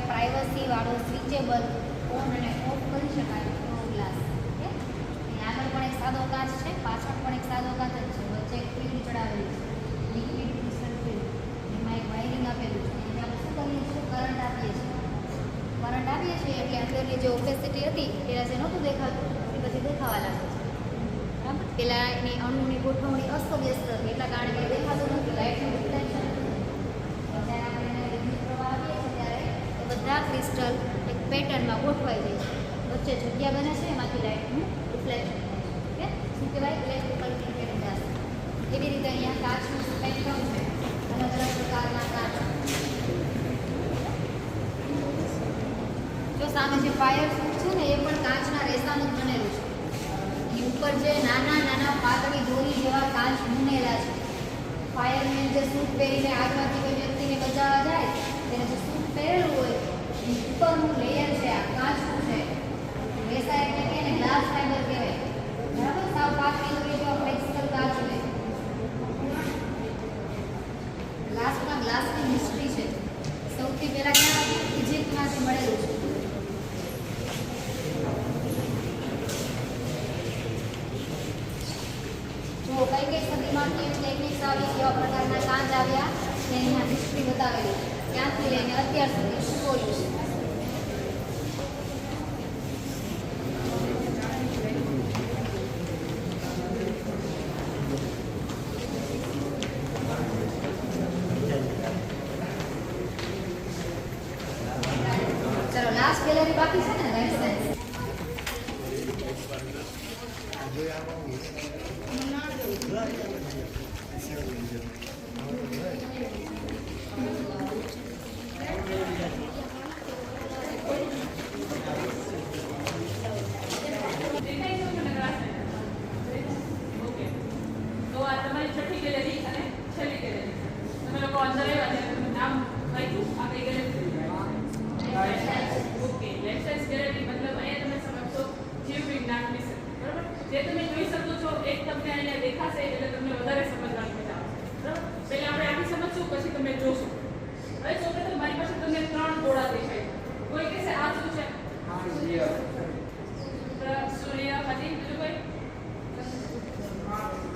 પ્રાઇવસી વાળો સ્વિચેબલ ઓન અને ઓફ કરી શકાય એવો ગ્લાસ. ઓકે, આગળ પણ એક સાદો કાચ છે, પાછળ પણ એક સાદો કાચ જ છે, વચ્ચે એક ફિલ્ડ ચડાવેલી છે, લિક્વિડ ક્રિસ્ટલ ફિલ્ડ. એમાં એક વાયરિંગ આપેલું છે. એટલે આપણે શું કરીએ છીએ? કરંટ આપીએ છીએ. કરંટ આપીએ છીએ એટલે અંદરની જે ઓપેસિટી હતી પહેલાં જે નહોતું દેખાતું એ પછી દેખાવા લાગે છે. બરાબર, પહેલાં એની અણુની ગોઠવણી અસ્તવ્યસ્ત હતી એટલા કારણે કંઈ દેખાતું નથી, લાઇટનું રિફ્લેક્શન. જ્યારે આપણે એને વિદ્યુત પ્રવાહ આપીએ છીએ ત્યારે એ બધા ક્રિસ્ટલ એક પેટર્નમાં ગોઠવાઈ જાય છે, વચ્ચે જગ્યા બને છે, એમાંથી લાઇટનું રિફ્લેક્શન થાય છે. ઓકે, શું કહેવાય? Electrical intelligence. એવી રીતે અહીંયા કાચનું સ્પેક્ટ્રમ છે, અલગ અલગ પ્રકારના કાચ. સામે જે ફાયર સૂટ છે ને એ પણ કાચના રેસાનું જ બનેલું છે. એની ઉપર જે નાના નાના પાતળી દોરી જેવા કાચ બનેલા છે. ફાયરમેન જે સૂટ પહેરીને આગમાંથી કોઈ વ્યક્તિને બચાવવા જાય તેને જે સૂટ પહેરેલું હોય એની ઉપરનું લેયર છે આ કાચનું છે. રેસા એટલે કે એને ગ્લાસ ફાઈબર કહેવાય. બરાબર, સાવ પાતળી દોરી જેવા ફ્લેક્સિબલ કાચ હોય. ગ્લાસમાં ગ્લાસની હિસ્ટ્રી છે. સૌથી પહેલા ક્યાં ઇજિપ્તમાંથી મળેલું છે. જો કઈ કઈ સદીમાં કેવી ટેકનિક્સ આવી, કેવા પ્રકારના કાચ આવ્યા તેની આ હિસ્ટ્રી બતાવેલી છે. ત્યાંથી લઈને અત્યાર સુધી શું બોલ્યું છે. ચલો લાસ્ટ ગેલેરી બાકી છે ને લાઈફ સાયન્સ. તો આ તમારી છઠ્ઠી ગેલેરી અને છેલ્લી ગેલેરી. તમે લોકો અંદર આવ્યા છે, તમે નામ લખ્યું આ કઈ gallery? Okay, life science gallery મતલબ અહીંયા તમે સમજશો જીવ વિજ્ઞાન વિશે. બરાબર, જે તમે જોઈ શકો છો એક તમને અહીંયા દેખાશે એટલે તમને વધારે સમજવાની મજા આવશે. બરાબર, પહેલા આપણે આની સમજશું પછી તમે જોશો. હવે સૌપ્રથમ મારી પાસે તમને 3 ગોળા દેખાય. કોઈ કહેશે આ શું છે? સૂર્ય. હજી બીજું કોઈ?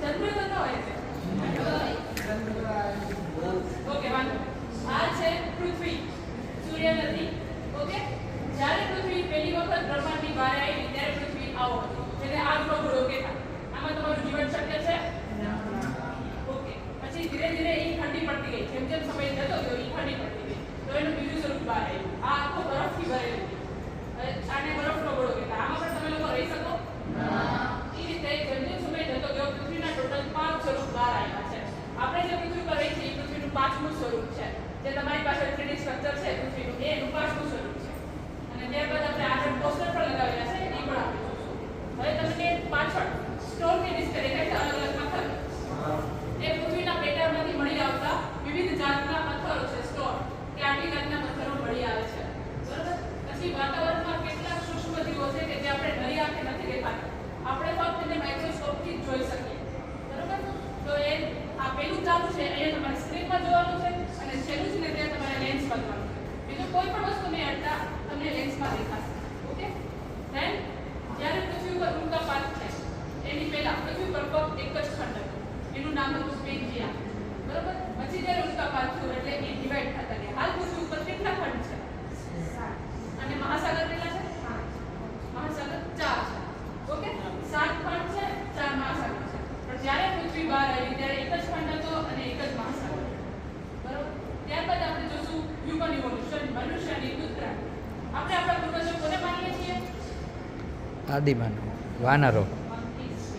ચંદ્ર તો ન હોય છે. ઓકે, વાંધો. આ છે પૃથ્વી, સૂર્ય નથી. ઓકે, જ્યારે પૃથ્વી પહેલી વખત બ્રહ્માંડની બહાર આવી ત્યારે પૃથ્વી આવો હતો, જેને આગનો ગોળો કહેતા. આમાં તમારું જીવન શક્ય છે? ઓકે, પછી ધીરે ધીરે એ ઠંડી પડતી ગઈ. જેમ જેમ સમય જતો ગયો એ ઠંડી પડતી ગઈ તો એનું બીજું સ્વરૂપ બહાર આવ્યું. આ આખો બરફથી ભરેલું છે. આને બરફનો ગોળો કહેતા. આમાં પણ તમે લોકો રહી શકો? એ રીતે જેમ જેમ સમય જતો ગયો પૃથ્વીના ટોટલ 5 સ્વરૂપ બહાર આવ્યા છે. આપણે જે પૃથ્વી પર રહી છે એ પૃથ્વીનું 5મું સ્વરૂપ છે. જે તમારી પાસે 3D સ્ટ્રક્ચર છે પૃથ્વીનું એનું 5મું સ્વરૂપ છે. અને ત્યારબાદ આપણે આગળ પોસ્ટર પર લગાવેલા છે એ પણ આપણે જોશું. હવે તમને પાછળ સ્ટોનની લિસ્ટ દેખાય છે, અલગ અલગ પથ્થર. એ પૃથ્વીના પેટાળમાંથી મળી આવતા વિવિધ જાતના પથ્થરો છે. સ્ટોન કે આટલી જાતના પથ્થરો મળી આવે છે. બરાબર, પછી વાતાવરણમાં કેટલાક સૂક્ષ્મ જીવો છે કે જે આપણે નરી આંખે નથી દેખાતા. આપણે ફક્ત એને માઇક્રોસ્કોપથી જ જોઈ શકીએ. બરાબર, તો એ આ પેલું ચાલુ છે અહીંયા તમારે સ્ક્રીનમાં જોવાનું છે અને છેલ્લું છે ને ત્યાં તમારે લેન્સમાં જોવાનું છે. બીજું કોઈ પણ વસ્તુ નહીં અડતા તમને લેન્સમાં દેખાશે. ઓકે, ધેન જ્યારે પૃથ્વી પર ઉલ્કાપાત થાય એની પહેલા પૃથ્વી પર ફક્ત એક જ ખંડ હતું, એનું નામ હતું પેન્જિયા. બરાબર, પછી જ્યારે ઉલ્કાપાત થયો એટલે એ ડિવાઈડ થતા ગયા. હાલ પૃથ્વી ઉપર કેટલા ખંડ છે? 7. અને મહાસાગર કેટલા છે? 5. મહાસાગર 4 છે. ઓકે, 7 ખંડ છે, 4 મહાસાગર છે. પણ જ્યારે પૃથ્વી બહાર આવી ત્યારે એક જ ખંડ હતો અને એક જ મહાસાગર. બરાબર, ત્યારબાદ આપણે જોશું હ્યુમન ઇવોલ્યુશન, મનુષ્યની ઉત્ક્રાંતિ. આપણે આપણા પૂર્વજો કોને માનીએ છીએ? આદિમાનવ, વાનરો.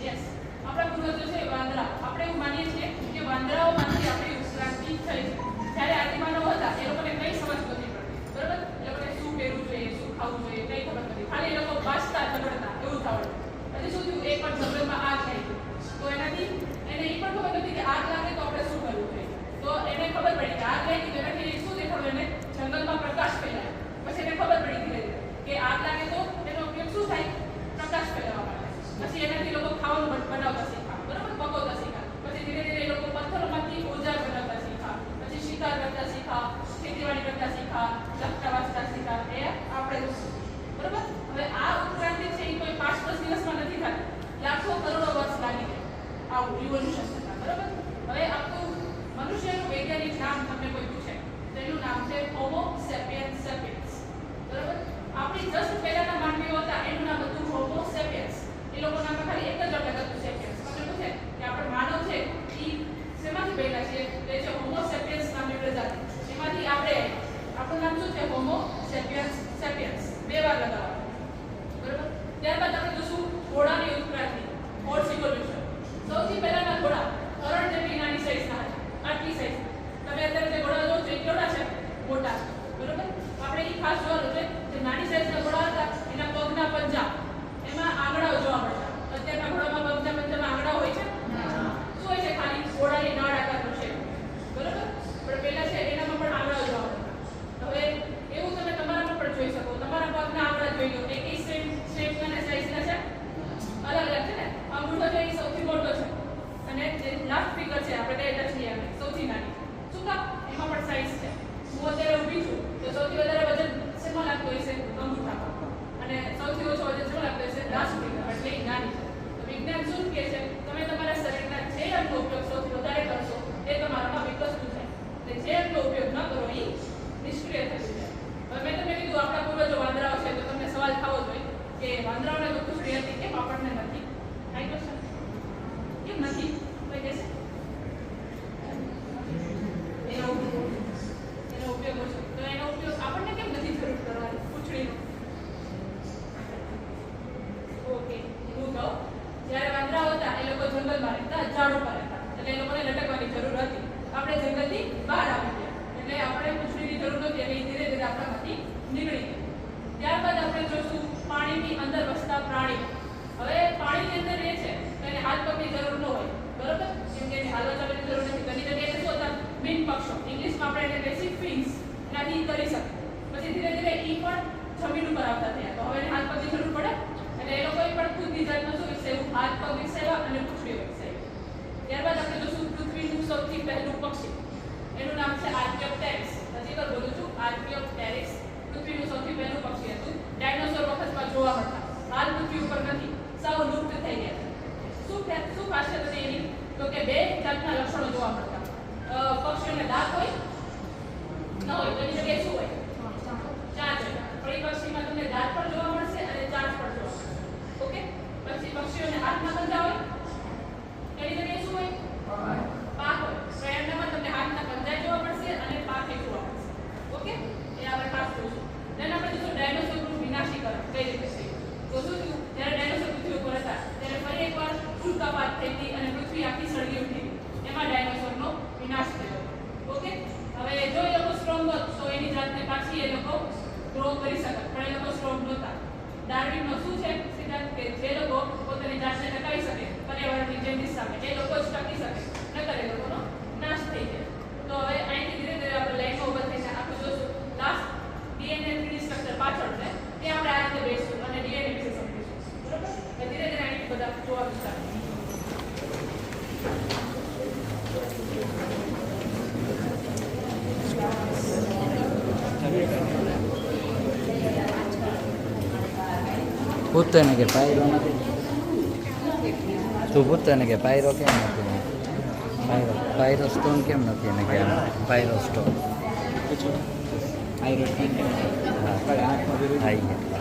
યસ, આપણા પૂર્વજો છે વાંદરા. આપણે એવું માનીએ છીએ કે વાંદરાઓમાંથી આપણી ઉત્ક્રાંતિ થઈ છે. જ્યારે આદિમાનવ હતા એ લોકોને કંઈ સમજ નથી પડતી. બરાબર, એ લોકોને શું પહેરવું જોઈએ, શું ખાવું જોઈએ કંઈ ખબર નથી. ખાલી એ લોકો બાજતા ઝઘડતા એવું થવાનું. પછી શું થયું, એક પણ જંગલમાં આગ લાગી તો એનાથી એને એ પણ ખબર નથી કે આગ લાગે તો આપણે શું કરવું જોઈએ. તો એને ખબર પડી કે આગ લાગી તો એનાથી શું દેખાડવું, એને જંગલમાં પ્રકાશ ફેલાય. પછી એને ખબર પડી ધીરે ધીરે કે આગ લાગે તો એનો ઉપયોગ શું થાય? પ્રકાશ ફેલાવવા માટે. પછી એનાથી લોકો ખાવાનું બનાવતા શીખ્યા. બરાબર, પકવતા શીખ્યા. પછી ધીરે ધીરે એ લોકો પથ્થરોમાંથી ઓજાર બનાવતા શીખ્યા. પછી શિકાર કરતા શીખ્યા, ખેતીવાડી કરતા શીખ્યા, લખતા વાંચતા શીખ્યા. એ આપણે જોશું. બરાબર, હવે આ ઉત્ક્રાંતિ છે એ કોઈ 5-10 દિવસમાં નથી થતી. લાખો કરોડો વર્ષ લાગી જાય આવું ઇવોલ્યુશન થતા. બરાબર, હવે આપણું મનુષ્યનું વૈજ્ઞાનિક નામ તમને કોઈ પૂછે તો એનું નામ છે હોમો સેપિયન્સ સેપિયન્સ. બરાબર, આપણી જસ્ટ પહેલાના માનવીઓ હતા એનું નામ હતું હોમો સેપિયન્સ. એ લોકોના ખાલી એક જ અલગ હતું સેપિયન્સ. તમને પૂછે કે આપણે માનવ છે એ શેમાંથી બન્યા છે તે છે હોમો સેપિયન્સ નામની પ્રજાતિ. એમાંથી આપણે આપણું નામ શું છે? હોમો સેપિયન્સ સેપિયન્સ. 2 વાર લગાવવાનું. બરાબર, ત્યારબાદ આપણે જોશું ઘોડાની ઉત્ક્રાંતિ, હોર્સ ઇવોલ્યુશન. સૌથી પહેલાના ઘોડા હરણ જેટલી નાની સાઈઝના હતા, આટલી સાઈઝ. તમે અત્યારે જે ઘોડા જોવો છો એ કેવડા છે? મોટા. બરાબર, આપણે એ ખાસ જોવાનું છે જે નાની સાઈઝના ઘોડા હાથથી કરી શકે. પછી ધીરે ધીરે ઈ પણ જમીન ઉપર આવતા થયા. તો હવે એને હાથ પગની જરૂર પડે એટલે એ લોકોએ પણ ખુદની જાતમાં શું વિકસાવ્યું? હાથ પગ વિકસાવ્યા અને પૃથ્વી વિકસાવી. ત્યારબાદ આપણે જોશું પૃથ્વીનું સૌથી પહેલું પક્ષી, એનું નામ છે આર્કિયોપ્ટેરિક્સ. હજી પર બોલું છું, આર્કિયોપ્ટેરિક્સ પૃથ્વીનું સૌથી પહેલું પક્ષી હતું. ડાયનોસોર વખતમાં જોવા મળતા, હાલ પૃથ્વી ઉપર નથી, સાવ લુપ્ત થઈ ગયા છે. શું ખાસિયત હતી એની? તો કે બે જાતના લક્ષણો જોવા મળતા. પક્ષીઓને દાંત હોય ન હોય તો એની જગ્યાએ શું હોય? ચાંચ હોય. પણ એ પક્ષીમાં તમને દાંત પણ જોવા મળશે અને ચાંચ પણ જોવા મળશે. ઓકે, પછી પક્ષીઓને હાથમાં પંજા હોય, એની જગ્યાએ શું હોય? પાંખ હોય. તો એમનામાં તમને હાથના પંજા જોવા મળશે અને પાંખે જોવા મળશે. ઓકે, એ આપણે ખાસ જોઈશું. then આપણે જોઈશું ડાયનોસોરનું વિનાશીકરણ કઈ રીતે થયું. તો શું થયું? જ્યારે ડાયનોસોર પૃથ્વી ઉપર હતા ત્યારે ફરી એકવાર ઉલ્કાપાત થઈ હતી અને પૃથ્વી આખી સળગી ઉઠી. એમાં ડાયનોસોરનો વિનાશ થયો. ઓકે, હવે જો એ લોકો સ્ટ્રોંગ હોત તો એની જાતને પાછી એ લોકો ગ્રો કરી શકત, પણ એ લોકો સ્ટ્રોંગ નહોતા. ડાર્વિનનો શું છે સિદ્ધાંત? કે જે લોકો પોતાની જાતને ટકાવી શકે પર્યાવરણની ચેન્જીસ સામે, એ લોકો જ ટકી શકે, નકર એ લોકોનો નાશ થઈ જાય. તો હવે અહીંથી ધીરે ધીરે આપણે લાઈનમાં ઉભા થઈને આપણે જોશું લાસ્ટ ડીએનએ 3D સ્ટ્રક્ચર પાછળ છે તે આપણે આ રીતે બેસશું અને ડીએનએ વિશે સમજીશું. બરાબર? તો ધીરે ધીરે અહીંથી બધા જોવા વિચાર. પૂછતો ને કે પાયરો નથી, તું પૂછતો ને કે પાયરો કેમ નથી, પાયરો સ્ટોન કેમ નથી, એને કે પાયરો સ્ટોન. હા, આવી ગયા.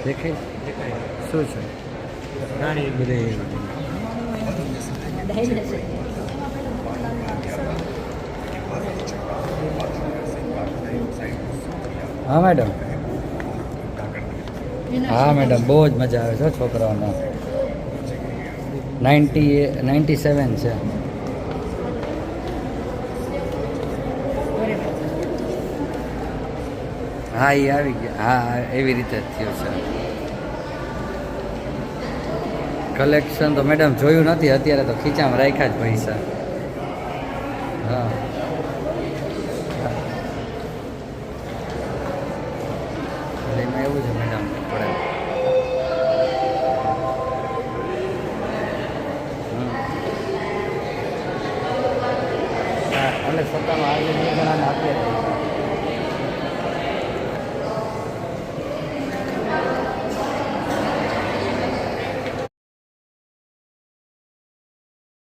દેખાય શું છે? રાણી બધી હા મેડમ, હા મેડમ, બહુ જ મજા આવે છે છોકરાઓને. 97 છે. હા એ આવી ગયા. હા એવી રીતે જ થયું છે. કલેક્શન તો મેડમ જોયું નથી, અત્યારે તો ખીચામાં રાખ્યા જ પૈસા. હા એમાં એવું છે મેડમ પડે. એટલે સત્તામાં આજે 2 જણાને આપીએ